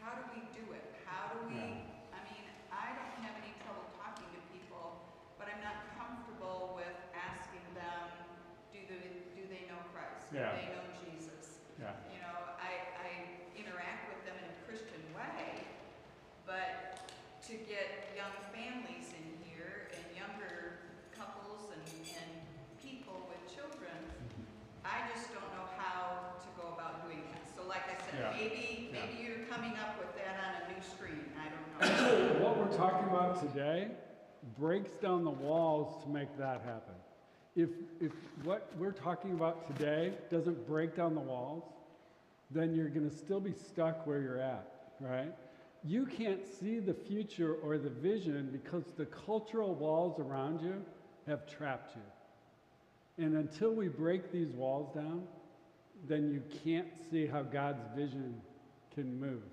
how do we do it? How do we, I mean, I don't have any trouble talking to people, but I'm not comfortable with asking them, do they know Christ? Yeah. Do they know Jesus? Yeah. You know, I interact with them in a Christian way, but to get young families in here and younger couples and people with children, I just don't know how to go about doing that. So like I said, Yeah. maybe you're coming up with that on a new screen. I don't know. Actually, what we're talking about today breaks down the walls to make that happen. If what we're talking about today doesn't break down the walls, then you're going to still be stuck where you're at, right? You can't see the future or the vision because the cultural walls around you have trapped you. And until we break these walls down, then you can't see how God's vision can move.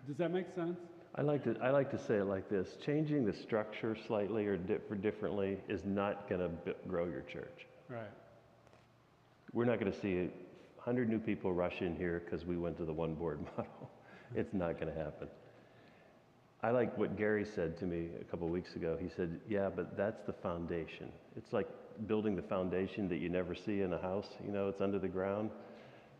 Does that make sense? I like to say it like this: changing the structure slightly or differently is not going to grow your church. Right. We're not going to see 100 new people rush in here because we went to the one board model. It's not going to happen. I like what Gary said to me a couple of weeks ago. He said, yeah, but that's the foundation. It's like building the foundation that you never see in a house. You know, it's under the ground.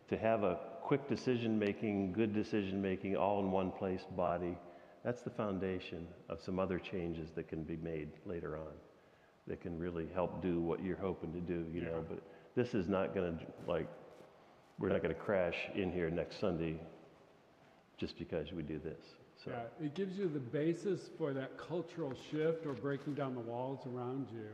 To have a quick decision-making, good decision-making, all in one place body, that's the foundation of some other changes that can be made later on that can really help do what you're hoping to do, you know. But this is not going to, like, we're not going to crash in here next Sunday just because we do this. So. Yeah, it gives you the basis for that cultural shift or breaking down the walls around you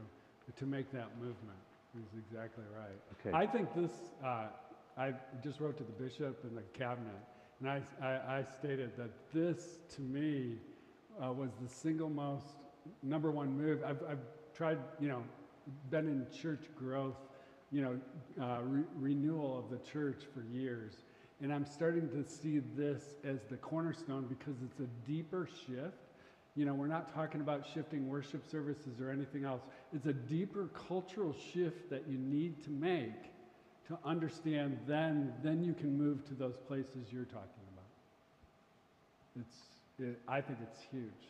to make that movement. Is exactly right. Okay. I think this, I just wrote to the bishop and the cabinet, and I stated that this, to me, was the single most number one move. I've tried, you know, been in church growth, you know, renewal of the church for years. And I'm starting to see this as the cornerstone because it's a deeper shift. You know, we're not talking about shifting worship services or anything else. It's a deeper cultural shift that you need to make to understand, then you can move to those places you're talking about. I think it's huge.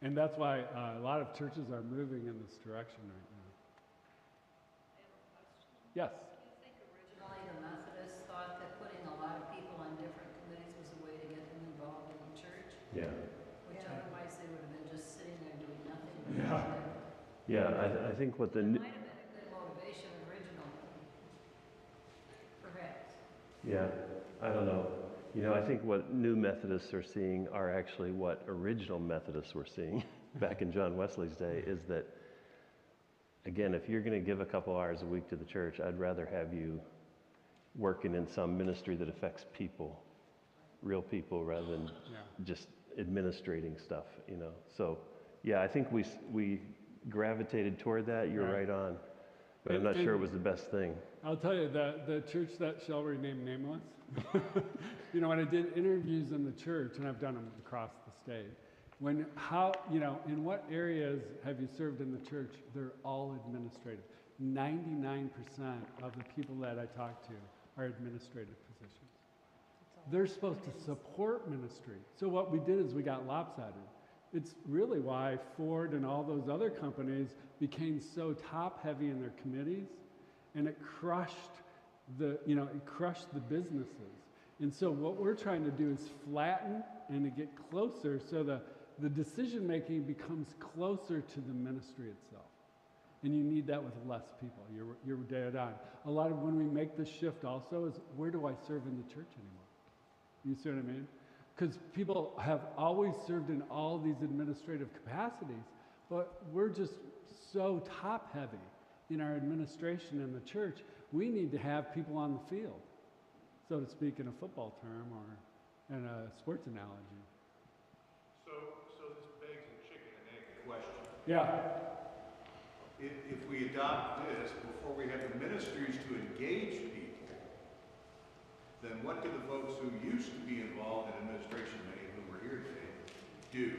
And that's why a lot of churches are moving in this direction right now. I have a question. Yes? Do you think originally the Methodists thought that putting a lot of people on different committees was a way to get them involved in the church? Yeah. Which otherwise they would have been just sitting there doing nothing. Yeah, I think what the, It new- might have been a good motivation original, perhaps. yeah, I don't know. You know, I think what new Methodists are seeing are actually what original Methodists were seeing back in John Wesley's day, is that, again, if you're going to give a couple hours a week to the church, I'd rather have you working in some ministry that affects people, real people, rather than just administrating stuff, you know. So, yeah, I think we gravitated toward that. You're right on. But I'm not sure it was the best thing. I'll tell you, the church that shall remain nameless, you know, when I did interviews in the church, and I've done them across the state, in what areas have you served in the church? They're all administrative. 99% of the people that I talk to are administrative positions. They're supposed to support ministry. So what we did is we got lopsided. It's really why Ford and all those other companies became so top-heavy in their committees, and it crushed the businesses. And so what we're trying to do is flatten and to get closer so the decision-making becomes closer to the ministry itself. And you need that with less people. You're dead on. A lot of when we make this shift also is, where do I serve in the church anymore? You see what I mean? Because people have always served in all these administrative capacities, but we're just so top-heavy in our administration in the church. We need to have people on the field, so to speak, in a football term or in a sports analogy. So this begs the chicken and egg question. Yeah. If we adopt this, before we have the ministries to engage people, then what do the folks who used to be involved in administration, many of whom are here today, do?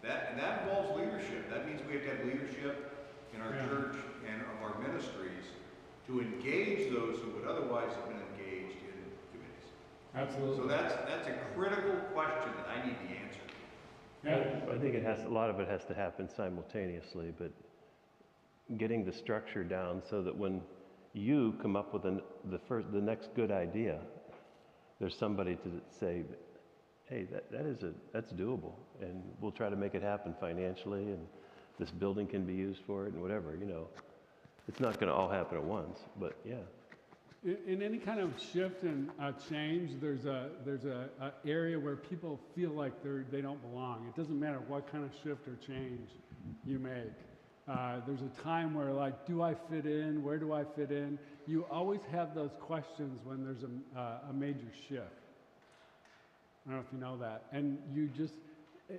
And that involves leadership. That means we have to have leadership in our church and of our ministries to engage those who would otherwise have been engaged in committees. Absolutely. So that's a critical question that I need the answer to. Yeah. I think a lot of it has to happen simultaneously, but getting the structure down so that when you come up with the next good idea, there's somebody to say, hey, that's doable, and we'll try to make it happen financially, and this building can be used for it, and whatever, you know. It's not going to all happen at once, but yeah. In any kind of shift and change, there's a area where people feel like they don't belong. It doesn't matter what kind of shift or change you make. There's a time where, like, do I fit in? Where do I fit in? You always have those questions when there's a major shift. I don't know if you know that. And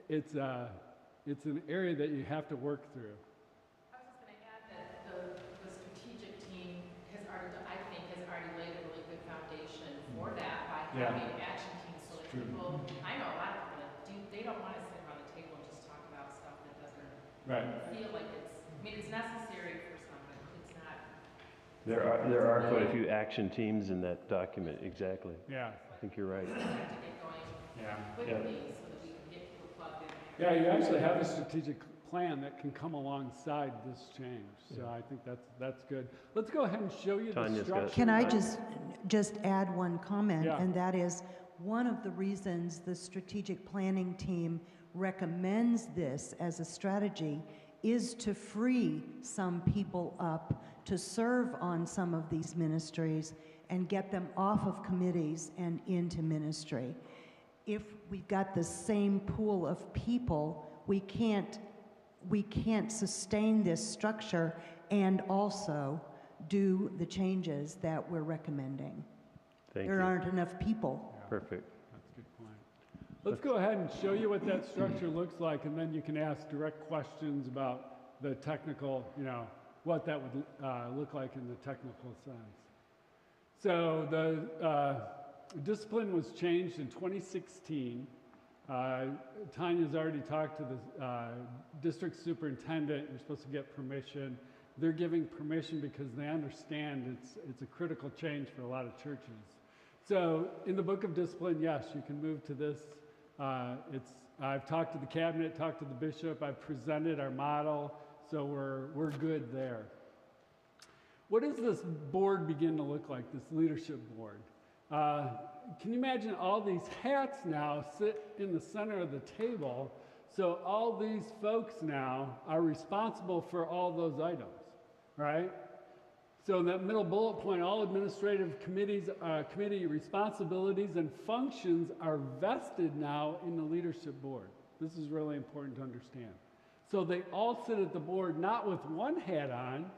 it's an area that you have to work through. I was just going to add that the strategic team has already laid a really good foundation for that by having action teams so that people, I know a lot of people that they don't want to sit around the table and just talk about stuff that doesn't feel like it's necessary for some, but it's not. There are quite a few action teams in that document, exactly. Yeah. I think you're right. We have to get going quickly so that we can get people plugged in. Yeah, you actually have a strategic plan that can come alongside this change. So I think that's good. Let's go ahead and show you the structure. Can I just add one comment? Yeah. And that is, one of the reasons the strategic planning team recommends this as a strategy is to free some people up to serve on some of these ministries and get them off of committees and into ministry. If we've got the same pool of people, we can't sustain this structure and also do the changes that we're recommending. There aren't enough people. Perfect. That's a good point. Let's go ahead and show you what that structure looks like, and then you can ask direct questions about the technical, what that would look like in the technical sense. So the discipline was changed in 2016. Tanya's already talked to the district superintendent. You're supposed to get permission. They're giving permission because they understand it's a critical change for a lot of churches. So in the book of discipline, yes, you can move to this. I've talked to the cabinet, talked to the bishop. I've presented our model, so we're good there. What does this board begin to look like, this leadership board? Can you imagine all these hats now sit in the center of the table? So all these folks now are responsible for all those items, right? So in that middle bullet point, all administrative committees, committee responsibilities and functions are vested now in the leadership board. This is really important to understand. So they all sit at the board not with one hat on,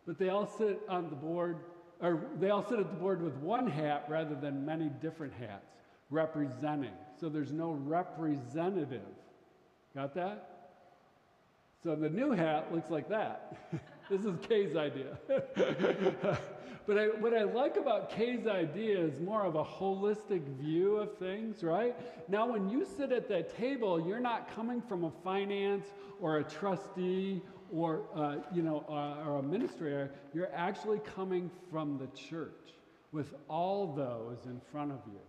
but they all sit on the board, or they all sit at the board with one hat rather than many different hats representing. So there's no representative. Got that? So the new hat looks like that. This is Kay's idea. But what I like about Kay's idea is more of a holistic view of things, right? Now, when you sit at that table, you're not coming from a finance or a trustee or or administrator. You're actually coming from the church with all those in front of you.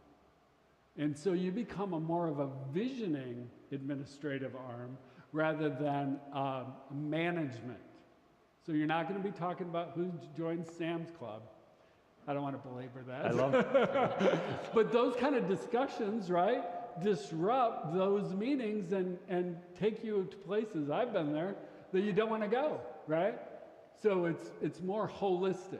And so you become more of a visioning administrative arm rather than management. So you're not going to be talking about who joined Sam's Club. I don't want to belabor that. I love it. But those kind of discussions, right, disrupt those meetings and take you to places, I've been there, that you don't want to go, right? So it's more holistic.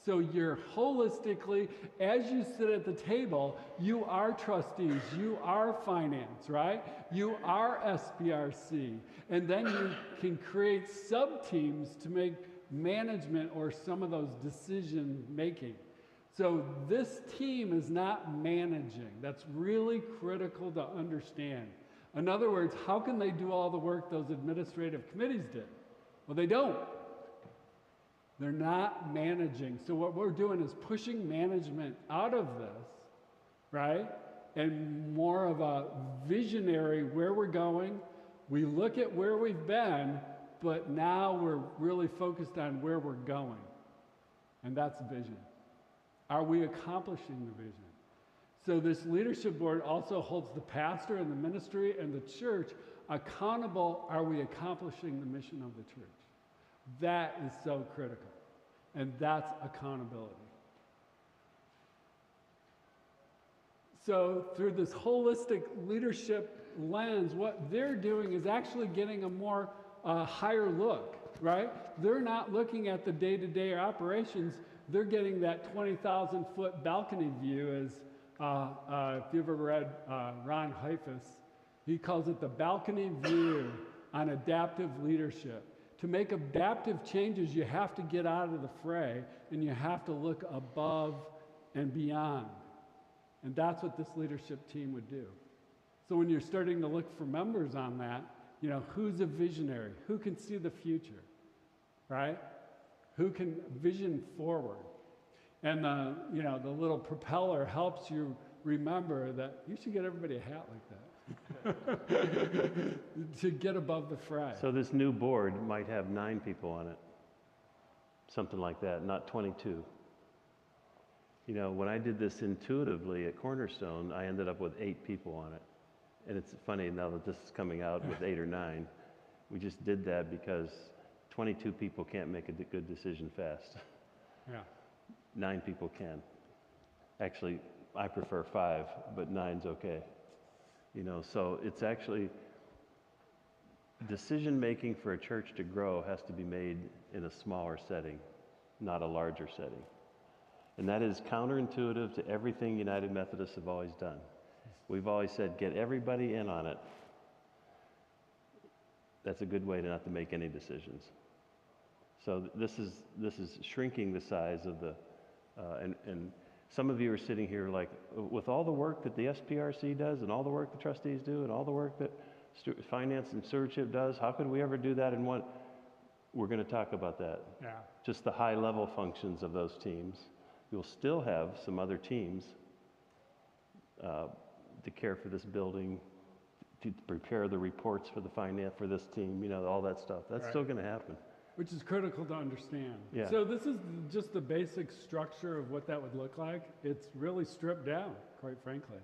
So you're holistically, as you sit at the table, you are trustees, you are finance, right? You are SPRC. And then you can create sub-teams to make management or some of those decision making. So this team is not managing. That's really critical to understand. In other words, how can they do all the work those administrative committees did? Well, they don't. They're not managing. So what we're doing is pushing management out of this, right? And more of a visionary where we're going. We look at where we've been, but now we're really focused on where we're going. And that's vision. Are we accomplishing the vision? So this leadership board also holds the pastor and the ministry and the church accountable. Are we accomplishing the mission of the church? That is so critical. And that's accountability. So through this holistic leadership lens, what they're doing is actually getting a more higher look, right? They're not looking at the day-to-day operations. They're getting that 20,000-foot balcony view. As if you've ever read Ron Heifetz, he calls it the balcony view on adaptive leadership. To make adaptive changes, you have to get out of the fray, and you have to look above and beyond. And that's what this leadership team would do. So when you're starting to look for members on that, you know, who's a visionary? Who can see the future, right? Who can vision forward? And the little propeller helps you remember that you should get everybody a hat like that. To get above the fray. So this new board might have 9 people on it. Something like that, not 22. You know, when I did this intuitively at Cornerstone, I ended up with 8 people on it. And it's funny now that this is coming out with 8 or 9. We just did that because 22 people can't make a good decision fast. Yeah. 9 people can. Actually, I prefer 5, but 9's okay. You know, so it's actually, decision making for a church to grow has to be made in a smaller setting, not a larger setting. And that is counterintuitive to everything United Methodists have always done. We've always said, get everybody in on it. That's a good way not to make any decisions. So this is shrinking the size of the, and some of you are sitting here like, with all the work that the SPRC does and all the work the trustees do and all the work that finance and stewardship does, how could we ever do that in one? We're going to talk about that. Yeah. Just the high level functions of those teams. You'll still have some other teams to care for this building, to prepare the reports for the finance for this team, you know, all that stuff. That's right. Still going to happen. Which is critical to understand. Yeah. So this is just the basic structure of what that would look like. It's really stripped down, quite frankly.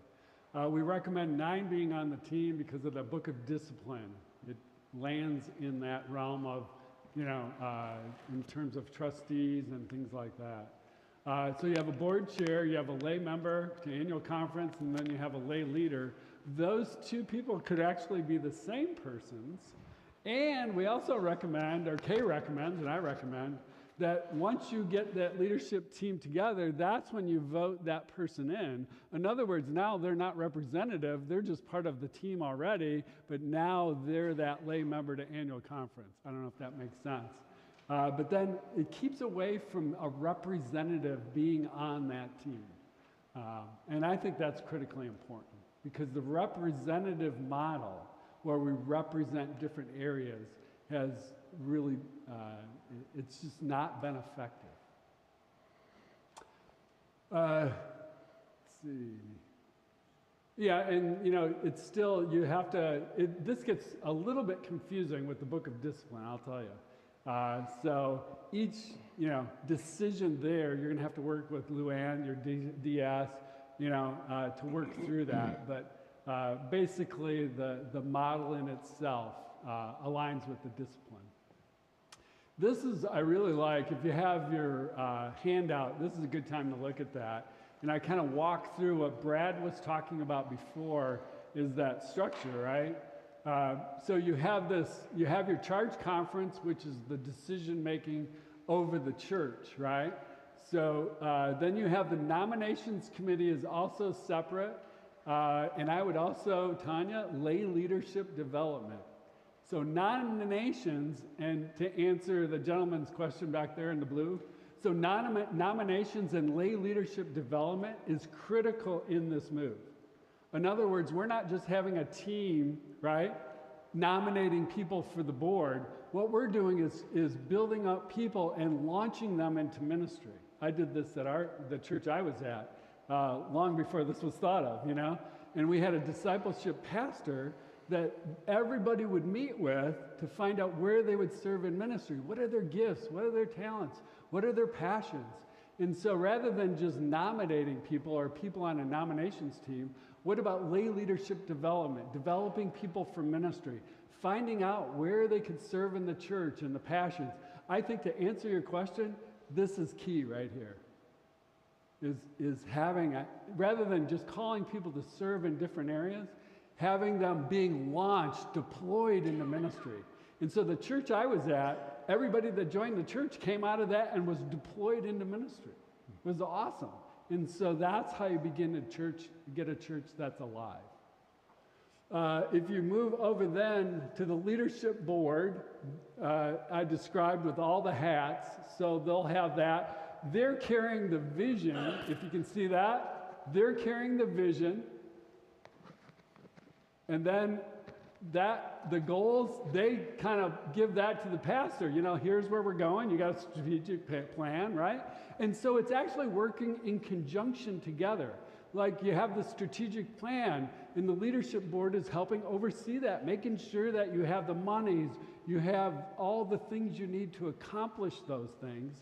We recommend 9 being on the team because of the book of discipline. It lands in that realm of, in terms of trustees and things like that. So you have a board chair, you have a lay member to annual conference, and then you have a lay leader. Those two people could actually be the same persons. And we also recommend, or Kay recommends, and I recommend, that once you get that leadership team together, that's when you vote that person in. In other words, now they're not representative, they're just part of the team already, but now they're that lay member to annual conference. I don't know if that makes sense. But then it keeps away from a representative being on that team. And I think that's critically important, because the representative model, where we represent different areas, has really, it's just not been effective. Let's see. Yeah, and you know, it's still, you have to, this gets a little bit confusing with the Book of Discipline, I'll tell you. So each, you know, decision there, you're gonna have to work with Luann, your DS, you know, to work through that. But basically, the model in itself aligns with the discipline. This is, I really like, if you have your handout, this is a good time to look at that. And I kind of walk through what Brad was talking about before, is that structure, right? So you have this, you have your charge conference, which is the decision-making over the church, right? So then you have the nominations committee is also separate. And I would also, Tanya, lay leadership development. So nominations, and to answer the gentleman's question back there in the blue, so nominations and lay leadership development is critical in this move. In other words, we're not just having a team, right, nominating people for the board. What we're doing is building up people and launching them into ministry. I did this at the church I was at long before this was thought of, you know? And we had a discipleship pastor that everybody would meet with to find out where they would serve in ministry. What are their gifts? What are their talents? What are their passions? And so rather than just nominating people or people on a nominations team, what about lay leadership development, developing people for ministry, finding out where they could serve in the church and the passions? I think to answer your question, this is key right here, is having, rather than just calling people to serve in different areas, having them being launched, deployed into ministry. And so the church I was at, everybody that joined the church came out of that and was deployed into ministry. It was awesome. And so that's how you begin get a church that's alive. If you move over then to the leadership board, I described with all the hats, so they'll have that. They're carrying the vision, if you can see that. They're carrying the vision. And then the goals, they kind of give that to the pastor. You know, here's where we're going. You got a strategic plan, right? And so it's actually working in conjunction together. Like you have the strategic plan, and the leadership board is helping oversee that, making sure that you have the monies, you have all the things you need to accomplish those things.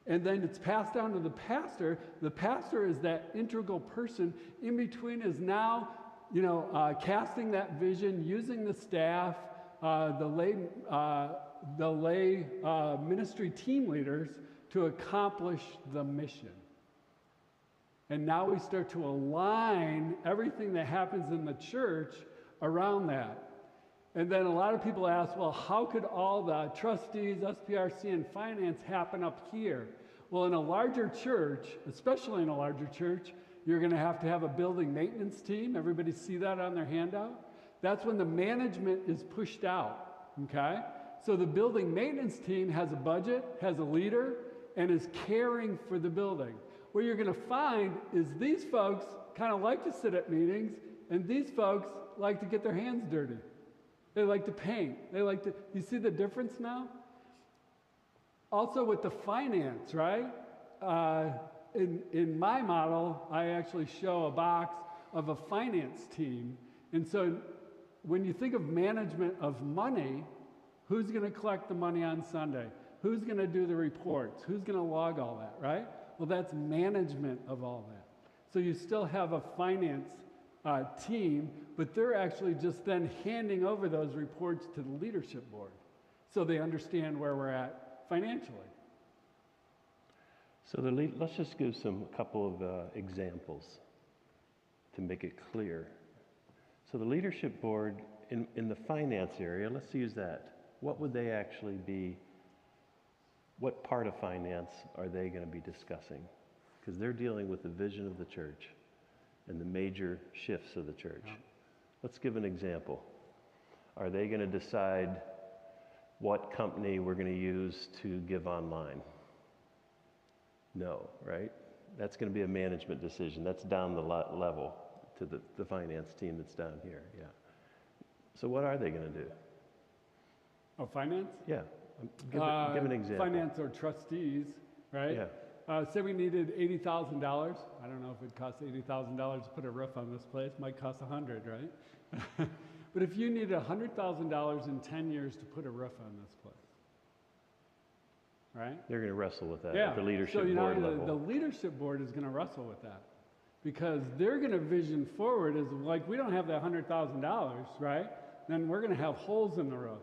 And then it's passed down to the pastor. The pastor is that integral person. In between is now, you know, casting that vision, using the staff, the lay ministry team leaders to accomplish the mission. And now we start to align everything that happens in the church around that. And then a lot of people ask, well, how could all the trustees, SPRC, and finance happen up here? Well, in a larger church, especially in a larger church, you're going to have a building maintenance team. Everybody see that on their handout? That's when the management is pushed out, okay? So the building maintenance team has a budget, has a leader, and is caring for the building. What you're going to find is these folks kind of like to sit at meetings, and these folks like to get their hands dirty. They like to paint. They like to, you see the difference now? Also with the finance, right? In my model, I actually show a box of a finance team. And so when you think of management of money, who's going to collect the money on Sunday? Who's going to do the reports? Who's going to log all that, right? Well, that's management of all that. So you still have a finance team, but they're actually just then handing over those reports to the leadership board so they understand where we're at financially. So let's just give a couple of examples to make it clear. So the leadership board in the finance area, let's use that. What would they actually be? What part of finance are they going to be discussing? Because they're dealing with the vision of the church and the major shifts of the church. Yeah. Let's give an example. Are they going to decide what company we're going to use to give online? No, right? That's going to be a management decision. That's down the level to the finance team that's down here, yeah. So what are they going to do? Oh, finance? Yeah. Give an example. Finance or trustees, right? Yeah. Say we needed $80,000. I don't know if it costs $80,000 to put a roof on this place. It might cost 100, right? But if you needed $100,000 in 10 years to put a roof on this place, right? They're going to wrestle with that Yeah. at the leadership so, board level. The leadership board is going to wrestle with that because they're going to vision forward as like, we don't have that $100,000, right? Then we're going to have holes in the roof.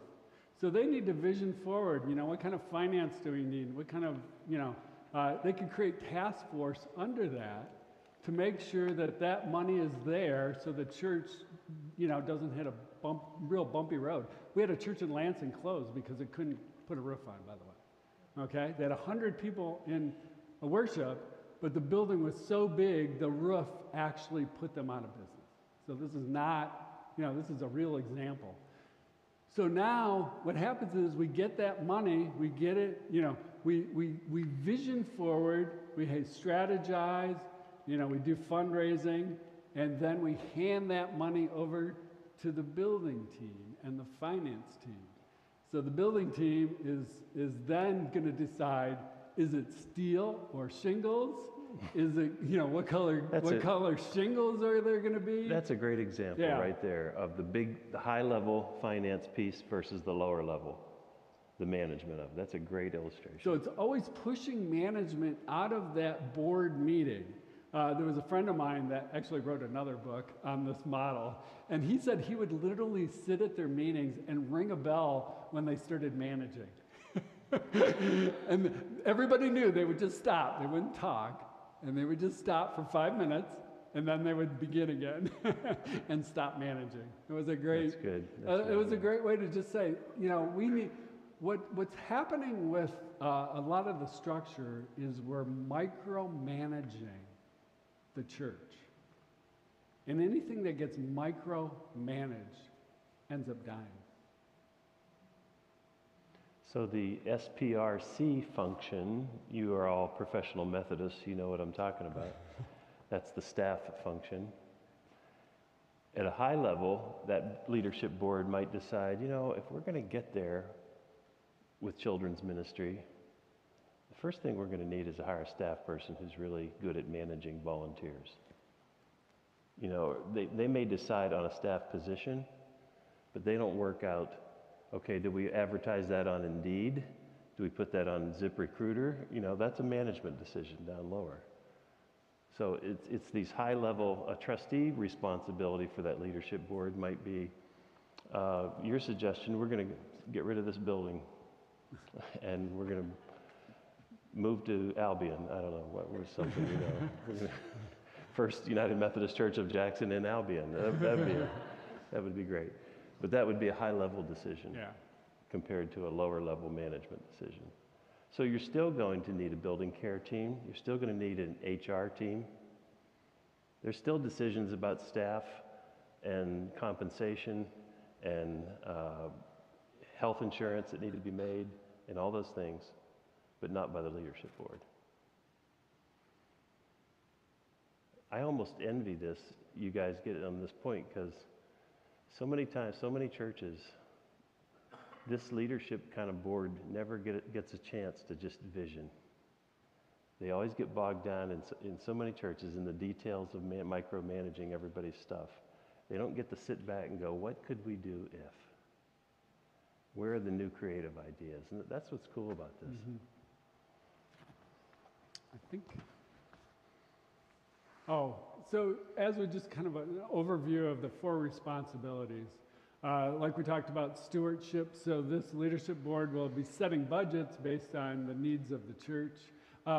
So they need to vision forward, what kind of finance do we need? What kind of, they could create task force under that to make sure that that money is there so the church, doesn't hit a real bumpy road. We had a church in Lansing close because it couldn't put a roof on, by the way. Okay? They had 100 people in a worship, but the building was so big, the roof actually put them out of business. So this is not, this is a real example. So now what happens is we get that money, we get it, we vision forward, we strategize, we do fundraising, and then we hand that money over to the building team and the finance team. So the building team is then going to decide, is it steel or shingles? Is it, what color shingles are there going to be? That's a great example right there of the high level finance piece versus the lower level, the management of it. That's a great illustration. So it's always pushing management out of that board meeting. There was a friend of mine that actually wrote another book on this model, and he said he would literally sit at their meetings and ring a bell when they started managing. And everybody knew they would just stop. They wouldn't talk. And they would just stop for 5 minutes, and then they would begin again and stop managing. It was a great. That's good. It was a great way to just say, we need. What's happening with a lot of the structure is we're micromanaging the church, and anything that gets micromanaged ends up dying. So the SPRC function, you are all professional Methodists, you know what I'm talking about. That's the staff function. At a high level, that leadership board might decide, if we're going to get there with children's ministry, the first thing we're going to need is to hire a staff person who's really good at managing volunteers. They may decide on a staff position, but they don't work out, okay, do we advertise that on Indeed? Do we put that on ZipRecruiter? That's a management decision down lower. So it's these high level, a trustee responsibility for that leadership board might be, your suggestion, we're going to get rid of this building and we're going to move to Albion. I don't know, what was something, We're gonna, First United Methodist Church of Jackson in Albion. That would be great. But that would be a high-level decision compared to a lower-level management decision. So you're still going to need a building care team. You're still going to need an HR team. There's still decisions about staff and compensation and health insurance that need to be made and all those things, but not by the leadership board. I almost envy this, you guys get on this point, because so many times, so many churches, this leadership kind of board never gets a chance to just vision. They always get bogged down in so many churches in the details of micromanaging everybody's stuff. They don't get to sit back and go, what could we do if? Where are the new creative ideas? And that's what's cool about this. Mm-hmm. I think. So as we just kind of an overview of the 4 responsibilities, like we talked about stewardship, so this leadership board will be setting budgets based on the needs of the church.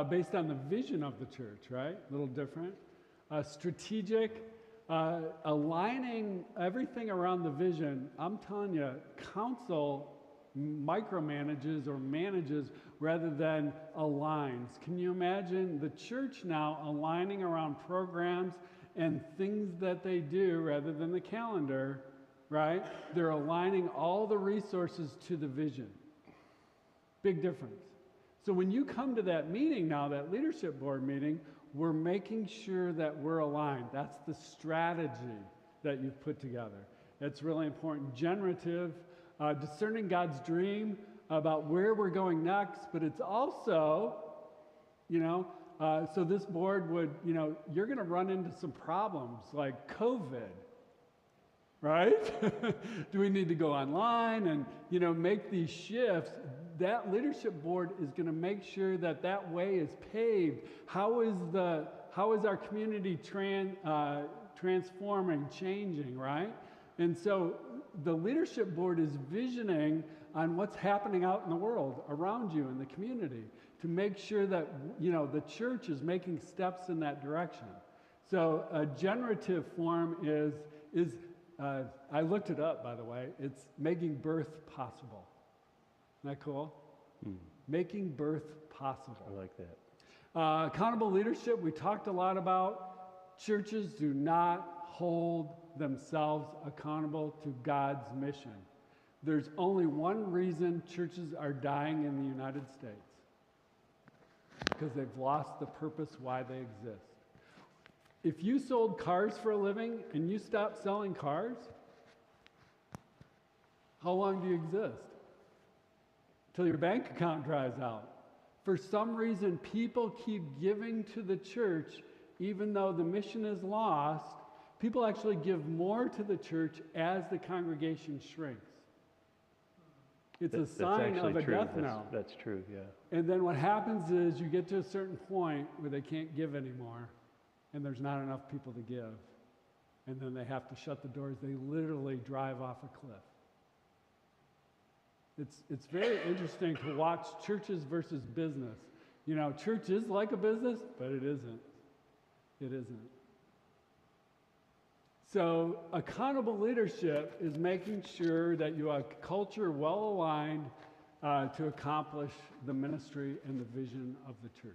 based on the vision of the church, right? A little different. Strategic, aligning everything around the vision. I'm telling you, council micromanages or manages rather than aligns. Can you imagine the church now aligning around programs and things that they do rather than the calendar, right? They're aligning all the resources to the vision. Big difference. So when you come to that meeting now, that leadership board meeting, we're making sure that we're aligned. That's the strategy that you've put together. It's really important. Generative, discerning God's dream about where we're going next, but it's also, so this board would, you're going to run into some problems like COVID, right? Do we need to go online and, make these shifts? That leadership board is going to make sure that that way is paved. How is our community transforming, changing, right? And so the leadership board is visioning on what's happening out in the world around you in the community to make sure that, the church is making steps in that direction. So a generative form is I looked it up, by the way. It's making birth possible. Isn't that cool? Making birth possible. I like that. Accountable leadership, we talked a lot about. Churches do not hold themselves accountable to God's mission. There's only one reason churches are dying in the United States. Because they've lost the purpose why they exist. If you sold cars for a living and you stop selling cars, how long do you exist? Till your bank account dries out. For some reason, people keep giving to the church even though the mission is lost. People actually give more to the church as the congregation shrinks. It's a sign of a death knell. That's true, yeah. And then what happens is you get to a certain point where they can't give anymore, and there's not enough people to give. And then they have to shut the doors. They literally drive off a cliff. It's very interesting to watch churches versus business. Church is like a business, but it isn't. It isn't. So accountable leadership is making sure that you have a culture well aligned to accomplish the ministry and the vision of the church.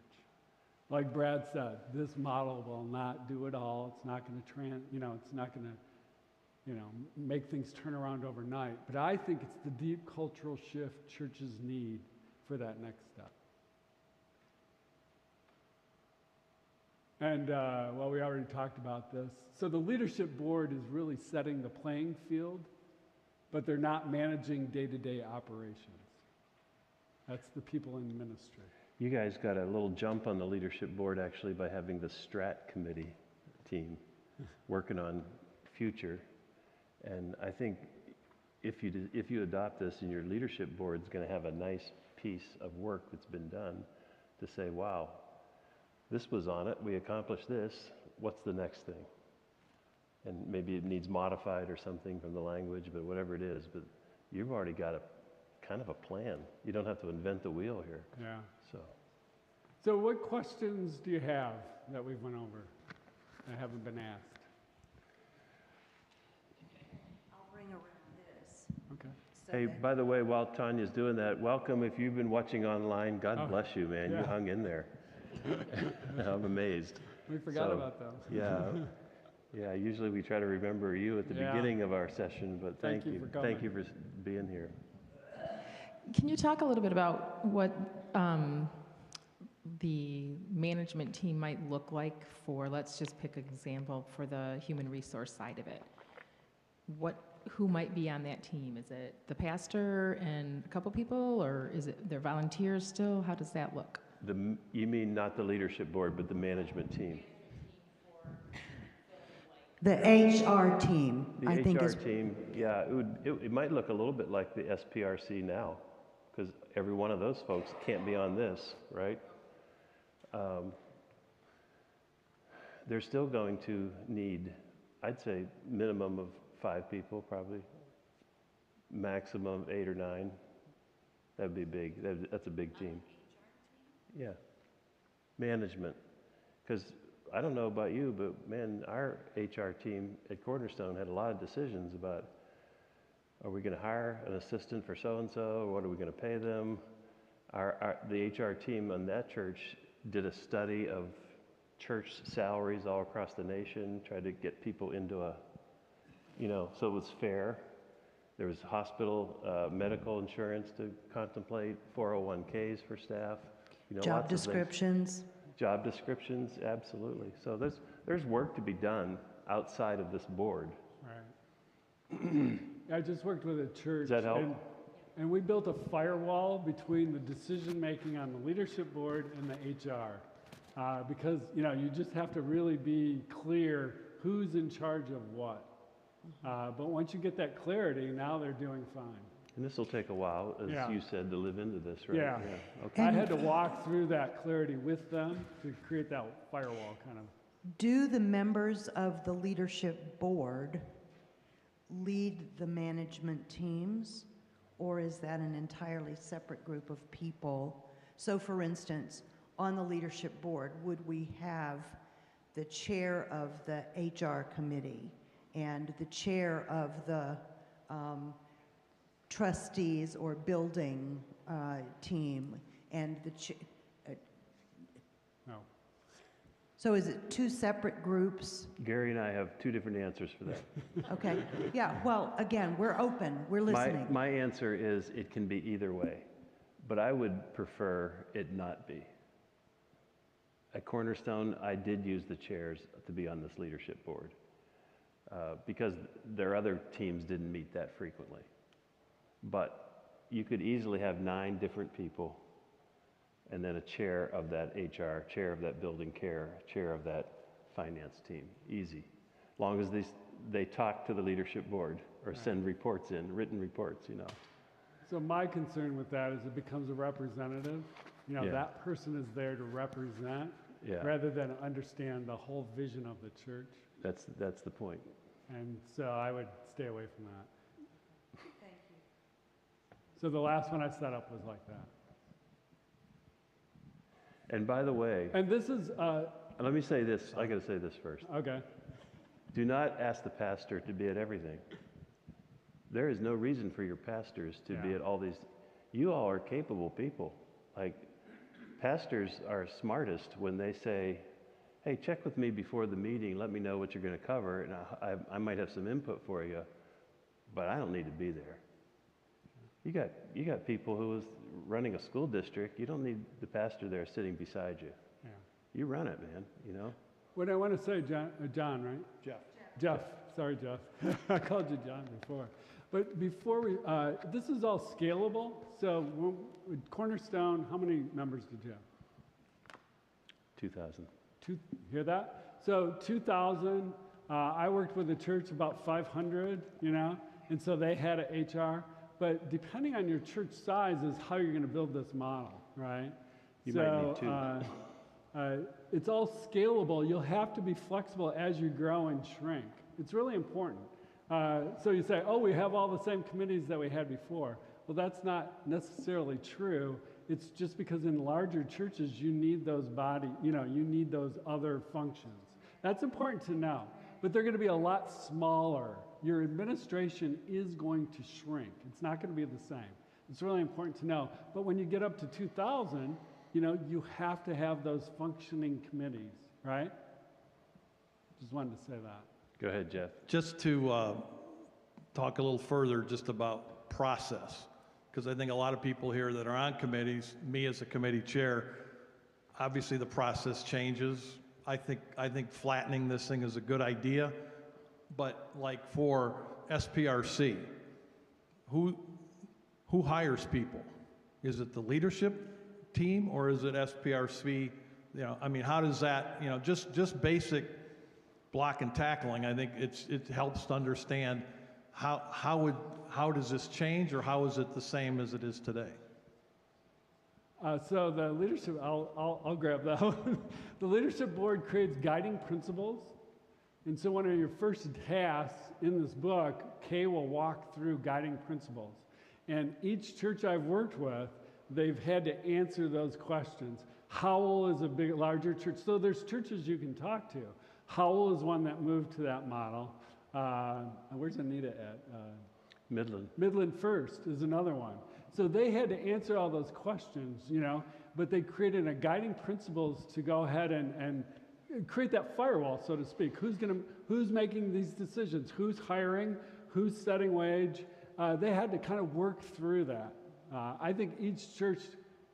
Like Brad said, this model will not do it all. It's not going to it's not going to make things turn around overnight. But I think it's the deep cultural shift churches need for that next step. And, we already talked about this. So the leadership board is really setting the playing field, but they're not managing day-to-day operations. That's the people in ministry. You guys got a little jump on the leadership board actually by having the Strat committee team working on future. And I think if you adopt this and your leadership board's going to have a nice piece of work that's been done to say, wow, this was on it, we accomplished this, what's the next thing? And maybe it needs modified or something from the language, but whatever it is, but you've already got a kind of a plan. You don't have to invent the wheel here. Yeah. So what questions do you have that we went over that haven't been asked? I'll bring around this. Okay. So hey, that- by the way, while Tanya's doing that, welcome if you've been watching online. God bless you, man. Yeah. You hung in there. I'm amazed. We forgot about those. Yeah, usually we try to remember you at the beginning of our session, but thank you. for coming. Thank you for being here. Can you talk a little bit about what the management team might look like for, let's just pick an example, for the human resource side of it? Who might be on that team? Is it the pastor and a couple people, or is it their volunteers still? How does that look? You mean not the leadership board, but the management team? The HR team, The I think, HR is team, yeah, it might look a little bit like the SPRC now, because every one of those folks can't be on this, right? They're still going to need, I'd say, minimum of 5 people, probably. Maximum 8 or 9. That'd be big. That's a big team. Yeah. management. Because I don't know about you, but man, our HR team at Cornerstone had a lot of decisions about, are we going to hire an assistant for so-and-so? What are we going to pay them? The HR team on that church did a study of church salaries all across the nation, tried to get people into a, so it was fair. There was hospital medical insurance to contemplate, 401ks for staff. Job descriptions. Job descriptions, absolutely. So there's work to be done outside of this board. Right. I just worked with a church. Does that help? And we built a firewall between the decision-making on the leadership board and the HR. Because, you just have to really be clear who's in charge of what. But once you get that clarity, now they're doing fine. And this will take a while, as you said, to live into this, right? Yeah. Okay. I had to walk through that clarity with them to create that firewall kind of. Do the members of the leadership board lead the management teams, or is that an entirely separate group of people? So for instance, on the leadership board, would we have the chair of the HR committee and the chair of the trustees or building team and the No. So is it two separate groups? Gary and I have two different answers for that. Okay, yeah, well, again, we're open, we're listening. My answer is it can be either way, but I would prefer it not be. At Cornerstone, I did use the chairs to be on this leadership board because their other teams didn't meet that frequently. But you could easily have 9 different people and then a chair of that HR, chair of that building care, chair of that finance team. Easy. As long as they talk to the leadership board or send reports in, written reports, So my concern with that is it becomes a representative. That person is there to represent rather than understand the whole vision of the church. That's the point. And so I would stay away from that. Thank you. So the last one I set up was like that. And by the way, And this is, let me say this. I got to say this first. okay. Do not ask the pastor to be at everything. There is no reason for your pastors to be at all these. You all are capable people. Like, pastors are smartest when they say, hey, check with me before the meeting. Let me know what you're going to cover, and I might have some input for you, but I don't need to be there. You got people who is running a school district. You don't need the pastor there sitting beside you. Yeah. You run it, man, What I want to say, John, right? Jeff. Sorry, Jeff. I called you John before. But before we, this is all scalable. So Cornerstone, how many members did you have? 2,000. Hear that? So 2,000. I worked with a church about 500, and so they had an HR. But depending on your church size is how you're going to build this model, right? You might need 2. It's all scalable. You'll have to be flexible as you grow and shrink. It's really important. So you say, oh, we have all the same committees that we had before. Well, that's not necessarily true. It's just because in larger churches, you need those you need those other functions. That's important to know. But they're going to be a lot smaller. Your administration is going to shrink. It's not going to be the same. It's really important to know. But when you get up to 2,000, you have to have those functioning committees, right? Just wanted to say that. Go ahead, Jeff. Just to talk a little further just about process, because I think a lot of people here that are on committees, me as a committee chair, obviously the process changes. I think flattening this thing is a good idea, but like for SPRC, who hires people? Is it the leadership team or is it SPRC? How does that, just basic block and tackling, I think it helps to understand how does this change, or how is it the same as it is today? So the leadership, I'll grab that one. The leadership board creates guiding principles. And so one of your first tasks in this book, Kay will walk through guiding principles. And each church I've worked with, they've had to answer those questions. Howell is a larger church. So there's churches you can talk to. Howell is one that moved to that model. Where's Anita at? Midland. Midland First is another one. So they had to answer all those questions, you know, but they created a guiding principles to go ahead and create that firewall, so to speak. Who's making these decisions? Who's hiring? Who's setting wage? They had to kind of work through that. I think each church,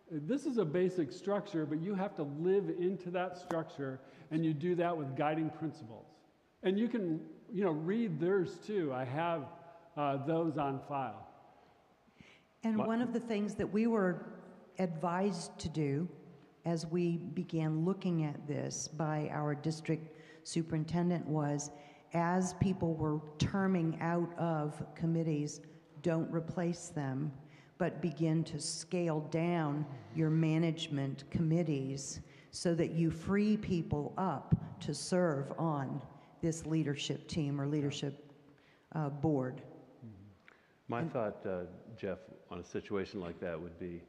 this is a basic structure, but you have to live into that structure, and you do that with guiding principles. And you can, you know, read theirs too. I have those on file. And one of the things that we were advised to do as we began looking at this by our district superintendent was, as people were terming out of committees, don't replace them, but begin to scale down your management committees so that you free people up to serve on this leadership team or leadership board. My thought, Jeff, on a situation like that would be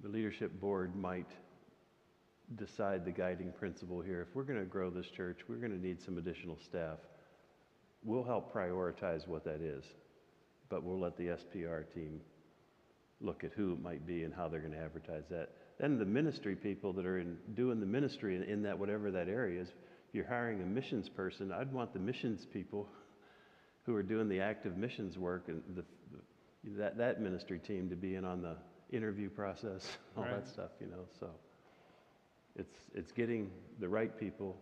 the leadership board might decide the guiding principle here. If we're going to grow this church, we're going to need some additional staff. We'll help prioritize what that is, but we'll let the SPR team look at who it might be and how they're going to advertise that. Then the ministry people that are doing the ministry in that whatever that area is, if you're hiring a missions person, I'd want the missions people who are doing the active missions work and that ministry team to be in on the interview process, all Right. that stuff, you know. So it's getting the right people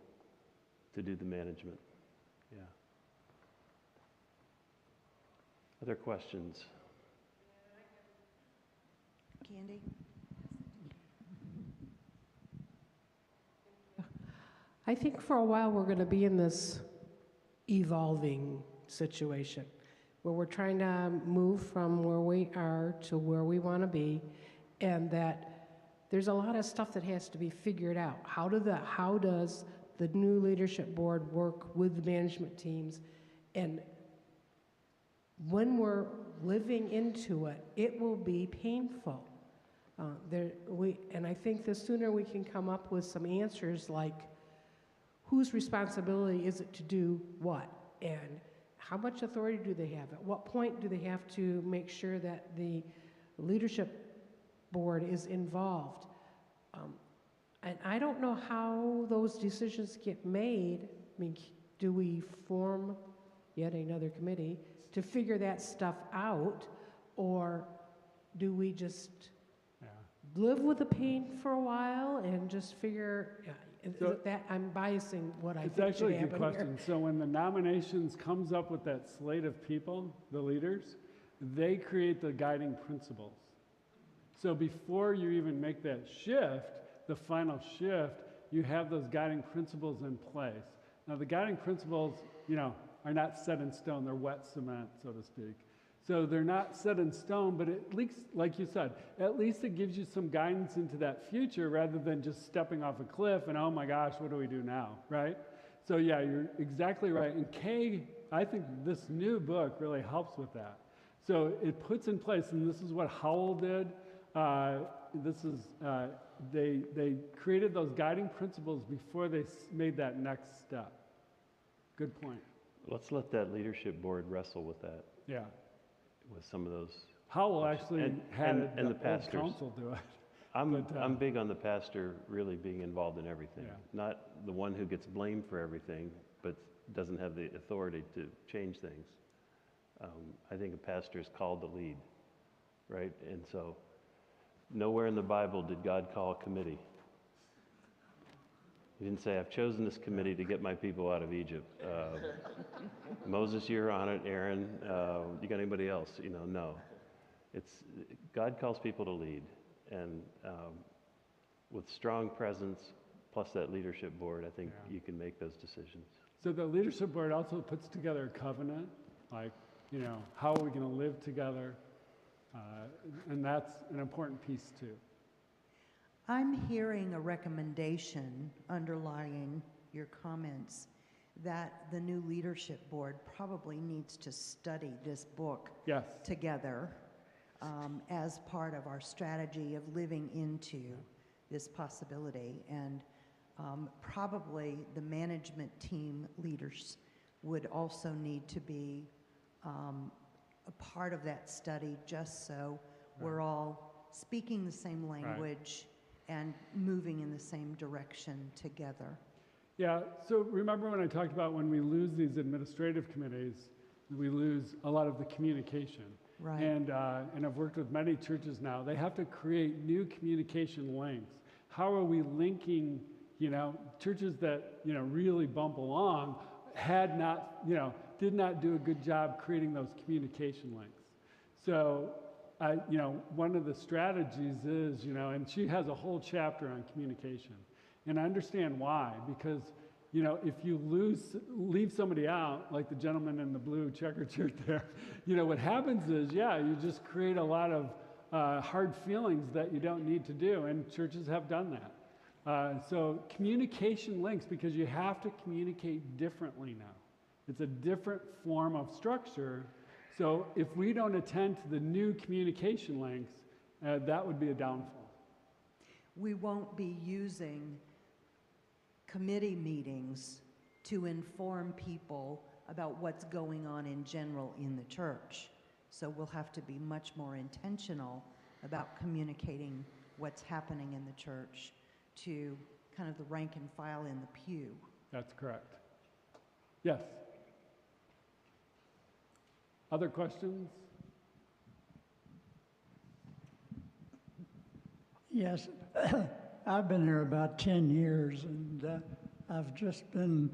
to do the management. Yeah. Other questions? Candy? I think for a while we're going to be in this evolving situation where we're trying to move from where we are to where we want to be, and that there's a lot of stuff that has to be figured out. How does the new leadership board work with the management teams? And when we're living into it, it will be painful. And I think the sooner we can come up with some answers like, whose responsibility is it to do what? And how much authority do they have? At what point do they have to make sure that the leadership board is involved? And I don't know how those decisions get made. I mean, do we form yet another committee to figure that stuff out? Or do we just live with the pain for a while and just figure... So, that I'm biasing what I think it's actually a should good happen question. here. So when the nominations comes up with that slate of people, the leaders, they create the guiding principles. So before you even make that shift, the final shift, you have those guiding principles in place. Now the guiding principles, you know, are not set in stone. They're wet cement, so to speak. So they're not set in stone, but at least, like you said, at least it gives you some guidance into that future rather than just stepping off a cliff and, oh my gosh, what do we do now, right? So yeah, you're exactly right. And Kay, I think this new book really helps with that. So it puts in place, and this is what Howell did. They created those guiding principles before they made that next step. Good point. Let's let that leadership board wrestle with that. Yeah. With some of those. Howell actually had the old pastors. council do it. I'm big on the pastor really being involved in everything. Yeah. Not the one who gets blamed for everything, but doesn't have the authority to change things. I think a pastor is called to lead, right? And so nowhere in the Bible did God call a committee. He didn't say, I've chosen this committee to get my people out of Egypt. Moses, you're on it. Aaron, you got anybody else? You know, no. God calls people to lead. And with strong presence, plus that leadership board, I think you can make those decisions. So the leadership board also puts together a covenant, like, you know, how are we going to live together? And that's an important piece too. I'm hearing a recommendation underlying your comments that the new leadership board probably needs to study this book together as part of our strategy of living into this possibility. And probably the management team leaders would also need to be a part of that study, just so we're all speaking the same language and moving in the same direction together. Yeah, so remember when I talked about when we lose these administrative committees, we lose a lot of the communication. Right. And I've worked with many churches now. They have to create new communication links. How are we linking, churches that, really bump along had not, did not do a good job creating those communication links. So, one of the strategies is, and she has a whole chapter on communication. And I understand why, because, if you leave somebody out, like the gentleman in the blue checkered shirt there, what happens is, you just create a lot of hard feelings that you don't need to do, and churches have done that. So communication links, because you have to communicate differently now. It's a different form of structure. So if we don't attend to the new communication links, that would be a downfall. We won't be using committee meetings to inform people about what's going on in general in the church. So we'll have to be much more intentional about communicating what's happening in the church to kind of the rank and file in the pew. That's correct. Yes. Other questions? Yes, I've been here about 10 years, and I've just been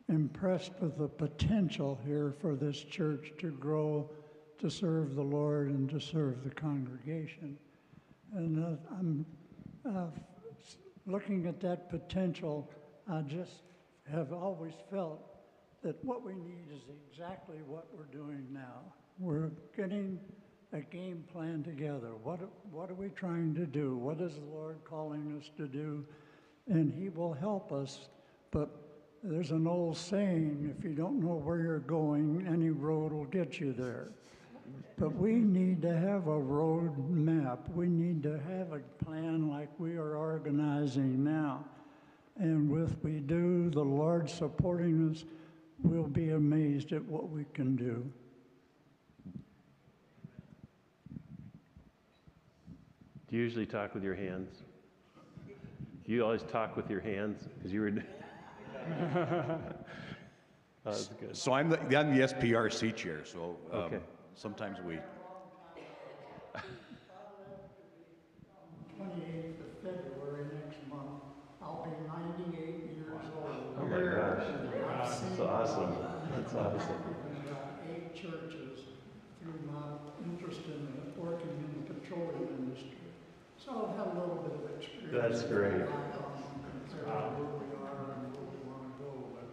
impressed with the potential here for this church to grow, to serve the Lord, and to serve the congregation. And I'm looking at that potential. I just have always felt that what we need is exactly what we're doing now. We're getting a game plan together. What are we trying to do? What is the Lord calling us to do? And He will help us. But there's an old saying, if you don't know where you're going, any road will get you there. But we need to have a road map. We need to have a plan like we are organizing now. And if we do, the Lord supporting us, we'll be amazed at what we can do. Do you usually talk with your hands? Do you always talk with your hands? Because you were... That's good. So I'm the SPRC chair, so Okay. sometimes we... 28th of February next month, I'll be 98 years old. Oh my gosh. That's awesome. That's awesome. I've got 8 churches through my interest in working in the petroleum industry. So I've had a little bit of experience. That's great. Compared to where we are and where we want to go. But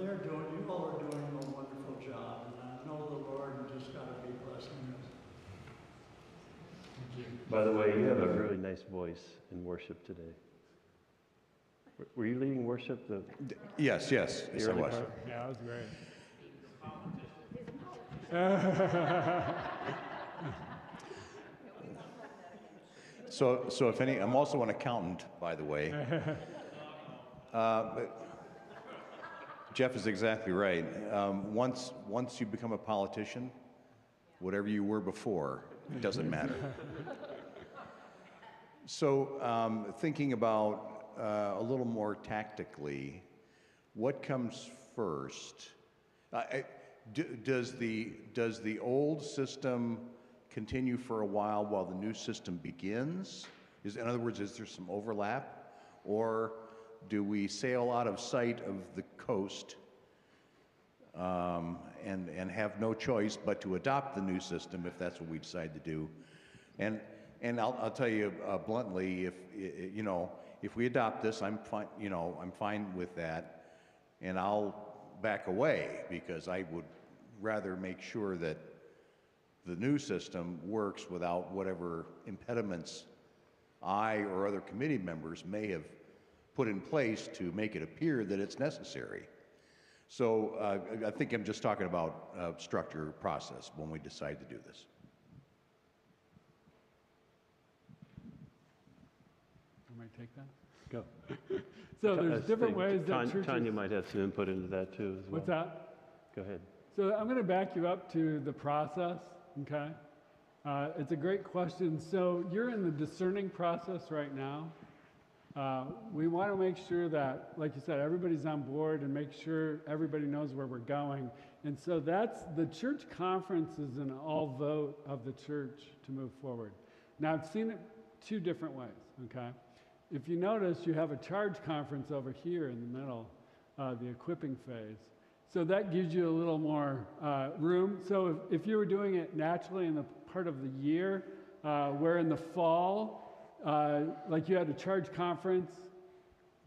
you all are doing a wonderful job, and I know the Lord just got to be blessing us. By the way, you have a really nice voice in worship today. Were you leading worship? Yes, I was. Yeah, that was great. So if any, I'm also an accountant, by the way. But Jeff is exactly right. Once you become a politician, whatever you were before, it doesn't matter. So thinking about a little more tactically, what comes first? Does the old system continue for a while the new system begins? In other words, is there some overlap? Or do we sail out of sight of the coast and have no choice but to adopt the new system if that's what we decide to do? And I'll tell you bluntly, if we adopt this, I'm fine. I'm fine with that, and I'll back away because I would rather make sure that the new system works without whatever impediments I or other committee members may have put in place to make it appear that it's necessary. So I think I'm just talking about structure process when we decide to do this. take that? Go. So there's different ways that churches... Tanya might have some input into that too as well. What's that? Go ahead. So I'm going to back you up to the process, okay? It's a great question. So you're in the discerning process right now. We want to make sure that, like you said, everybody's on board and make sure everybody knows where we're going. And so that's, the church conference is an all vote of the church to move forward. Now, I've seen it two different ways, okay? If you notice, you have a charge conference over here in the middle, the equipping phase. So that gives you a little more room. So if you were doing it naturally in the part of the year, where in the fall, like you had a charge conference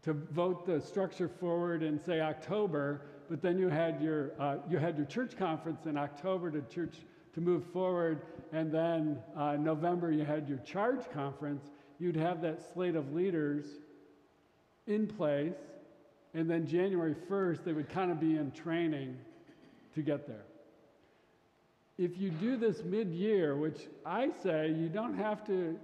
to vote the structure forward in, say, October, but then you had your church conference in October to move forward, and then November you had your charge conference. You'd have that slate of leaders in place, and then January 1st they would kind of be in training to get there. If you do this mid-year, which I say you don't have to,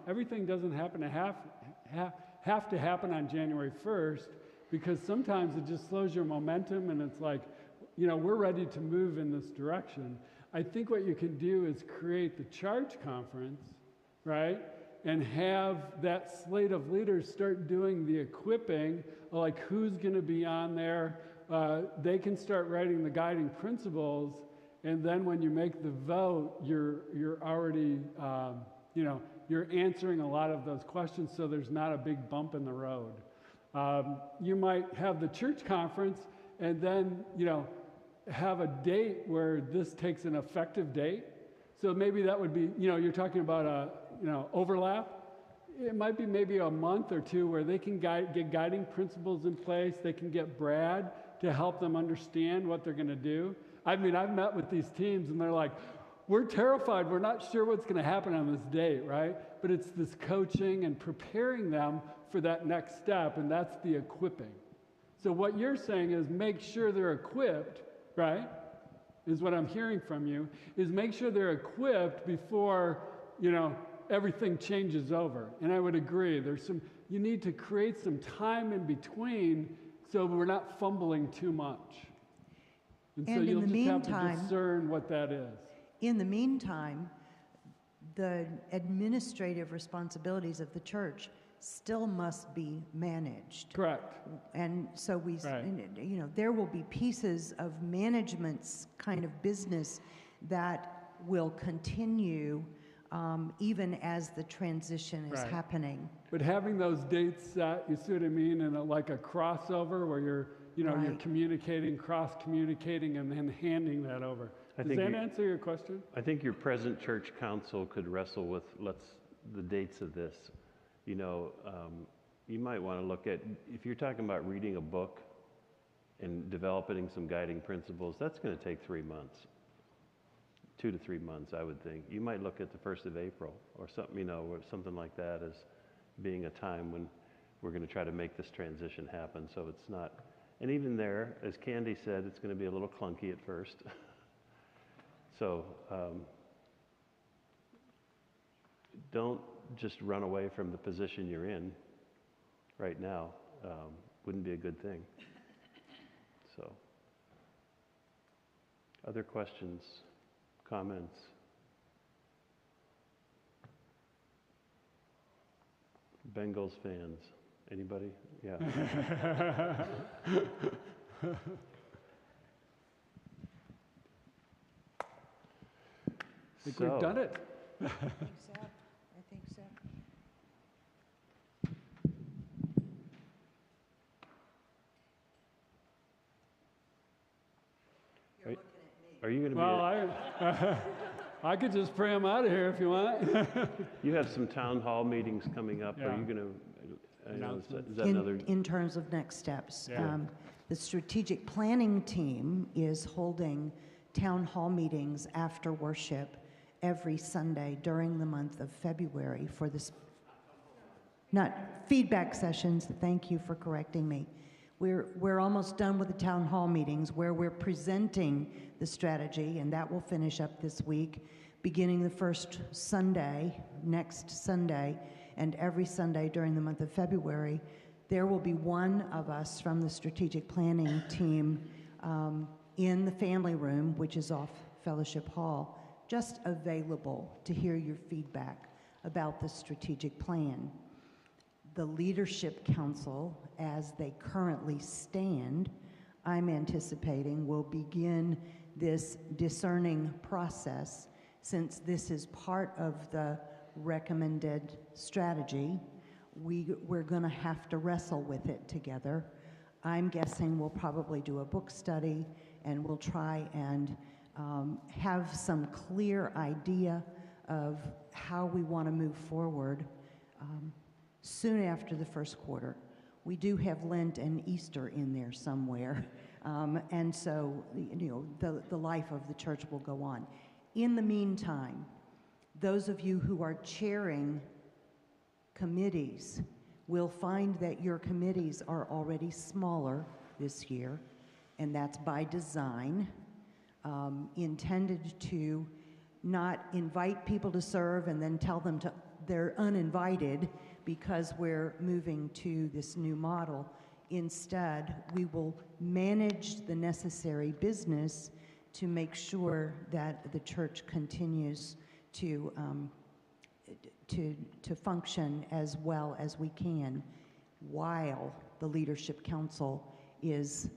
everything doesn't happen to have to happen on January 1st, because sometimes it just slows your momentum and it's like, we're ready to move in this direction. I think what you can do is create the charge conference, right? And have that slate of leaders start doing the equipping, like who's going to be on there. They can start writing the guiding principles, and then when you make the vote, you're already, you're answering a lot of those questions, so there's not a big bump in the road. You might have the church conference, and then, have a date where this takes an effective date. So maybe that would be, you're talking about a, overlap. It might be maybe a month or two where they can get guiding principles in place. They can get Brad to help them understand what they're going to do. I mean, I've met with these teams and they're like, we're terrified. We're not sure what's going to happen on this date, right? But it's this coaching and preparing them for that next step, and that's the equipping. So what you're saying is make sure they're equipped, right? Is what I'm hearing from you, is make sure they're equipped before, everything changes over. And I would agree, you need to create some time in between so we're not fumbling too much. And so you'll just have to discern what that is. In the meantime, the administrative responsibilities of the church still must be managed. Correct. And so there will be pieces of management's kind of business that will continue even as the transition is happening. But having those dates set, you see what I mean, and like a crossover where you're communicating, cross-communicating, and then handing that over. Does that answer your question? I think your present church council could wrestle with the dates of this. You might want to look at, if you're talking about reading a book and developing some guiding principles, that's going to take 3 months. 2 to 3 months, I would think. You might look at the 1st of April or something, or something like that as being a time when we're going to try to make this transition happen. So it's not, and even there, as Candy said, it's going to be a little clunky at first. So don't just run away from the position you're in right now. Wouldn't be a good thing. So, other questions, comments? Bengals fans, anybody? Yeah. I think we've done it. I think so. You're looking at me. Are you going to be? Well, I could just pray them out of here if you want. You have some town hall meetings coming up. Yeah. Are you going to? Is that another? In terms of next steps, Yeah. The strategic planning team is holding town hall meetings after worship every Sunday during the month of February for this, not feedback sessions, thank you for correcting me. We're almost done with the town hall meetings where we're presenting the strategy, and that will finish up this week, beginning the first Sunday, next Sunday, and every Sunday during the month of February, there will be one of us from the strategic planning team in the family room, which is off Fellowship Hall, just available to hear your feedback about the strategic plan. The Leadership Council, as they currently stand, I'm anticipating will begin this discerning process, since this is part of the recommended strategy. We're going to have to wrestle with it together. I'm guessing we'll probably do a book study, and we'll try and have some clear idea of how we want to move forward soon after the first quarter. We do have Lent and Easter in there somewhere, and so the life of the church will go on. In the meantime, those of you who are chairing committees will find that your committees are already smaller this year, and that's by design, intended to not invite people to serve and then tell them they're uninvited because we're moving to this new model. Instead, we will manage the necessary business to make sure that the church continues to function as well as we can, while the Leadership Council is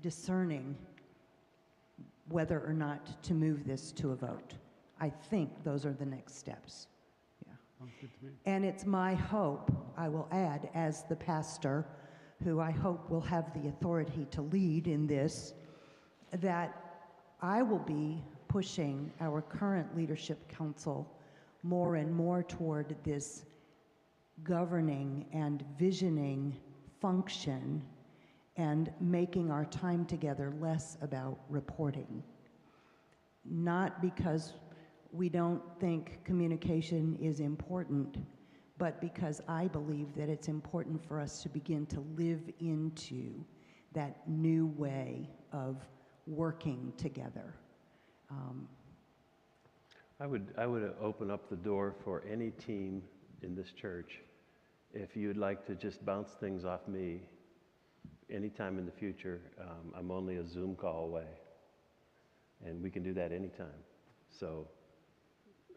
discerning whether or not to move this to a vote. I think those are the next steps. Sounds good to me. And it's my hope, I will add, as the pastor, who I hope will have the authority to lead in this, that I will be pushing our current Leadership Council more and more toward this governing and visioning function, and making our time together less about reporting. Not because we don't think communication is important, but because I believe that it's important for us to begin to live into that new way of working together. I would open up the door for any team in this church. If you'd like to just bounce things off me anytime in the future, I'm only a Zoom call away, and we can do that anytime. So,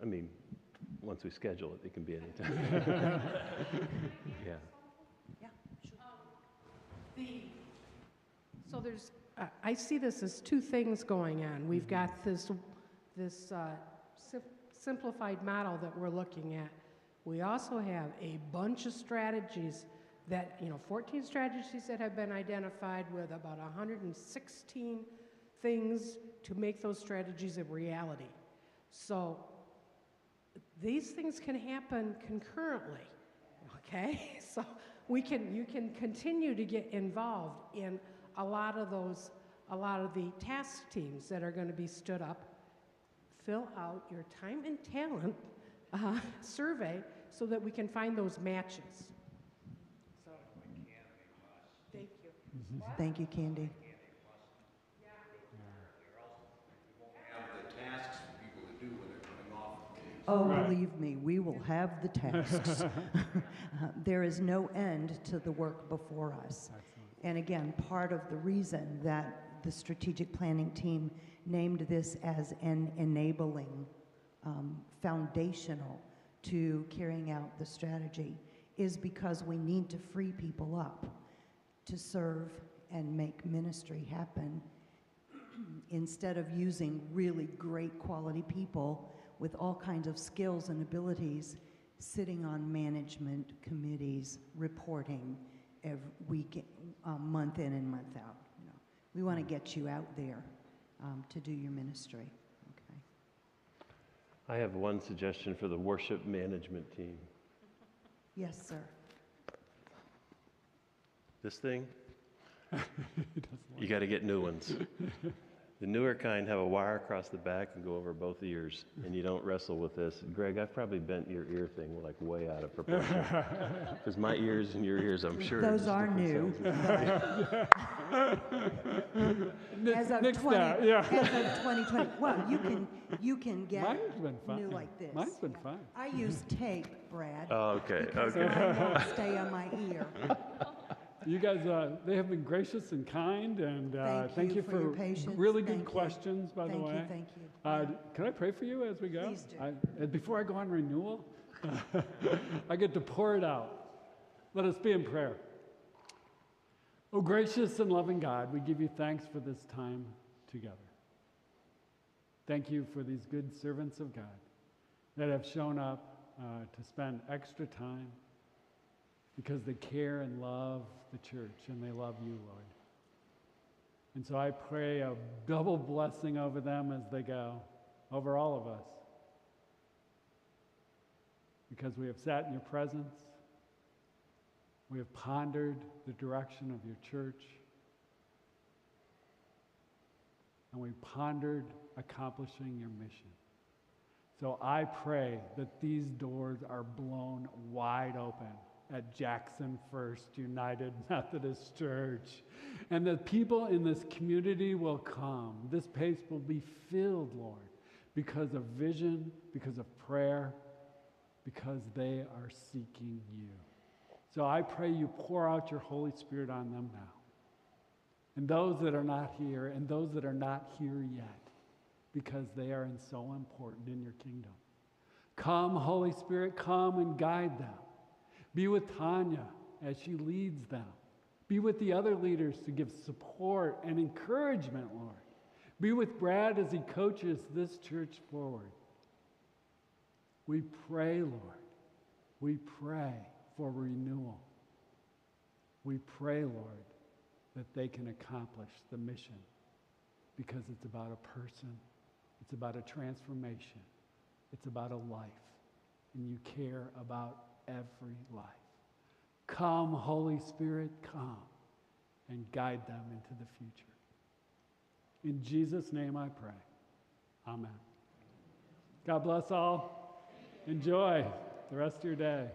I mean, once we schedule it, it can be anytime. Yeah. Yeah, sure. So there's, I see this as two things going on. We've got this simplified model that we're looking at. We also have a bunch of strategies that, 14 strategies that have been identified, with about 116 things to make those strategies a reality. So these things can happen concurrently, okay? So you can continue to get involved in a lot of the task teams that are going to be stood up. Fill out your time and talent survey so that we can find those matches. So, thank you. Thank you, Candy. Oh, believe me, we will have the tasks. There is no end to the work before us. And again, part of the reason that the strategic planning team named this as an enabling, foundational to carrying out the strategy is because we need to free people up to serve and make ministry happen instead of using really great quality people with all kinds of skills and abilities sitting on management committees reporting every week, month in and month out. We want to get you out there to do your ministry. Okay. I have one suggestion for the worship management team. Yes, sir. This thing, you got to get new ones. The newer kind have a wire across the back and go over both ears, and you don't wrestle with this. Greg, I've probably bent your ear thing like way out of proportion. Because my ears and your ears, I'm sure. Those are new. As of 2020. Well, you can get Mine's been fine. new like this. Mine's been fine. I use tape, Brad. Oh, okay, because okay. mine won't stay on my ear. You guys, they have been gracious and kind, and thank you for your patience. really good Thank you. questions, by the way. Thank you. Can I pray for you as we go? Please do. Before I go on renewal, I get to pour it out. Let us be in prayer. Oh, gracious and loving God, we give you thanks for this time together. Thank you for these good servants of God that have shown up to spend extra time because they care and love the church and they love you, Lord. And so I pray a double blessing over them as they go, over all of us, because we have sat in your presence, we have pondered the direction of your church, and we pondered accomplishing your mission. So I pray that these doors are blown wide open at Jackson First United Methodist Church, and that people in this community will come. This place will be filled, Lord, because of vision, because of prayer, because they are seeking you. So I pray you pour out your Holy Spirit on them now. And those that are not here, and those that are not here yet, because they are so important in your kingdom. Come, Holy Spirit, come and guide them. Be with Tanya as she leads them. Be with the other leaders to give support and encouragement, Lord. Be with Brad as he coaches this church forward. We pray, Lord. We pray for renewal. We pray, Lord, that they can accomplish the mission because it's about a person. It's about a transformation. It's about a life. And you care about every life. Come, Holy Spirit, come and guide them into the future. In Jesus' name I pray. Amen. God bless all. Enjoy the rest of your day.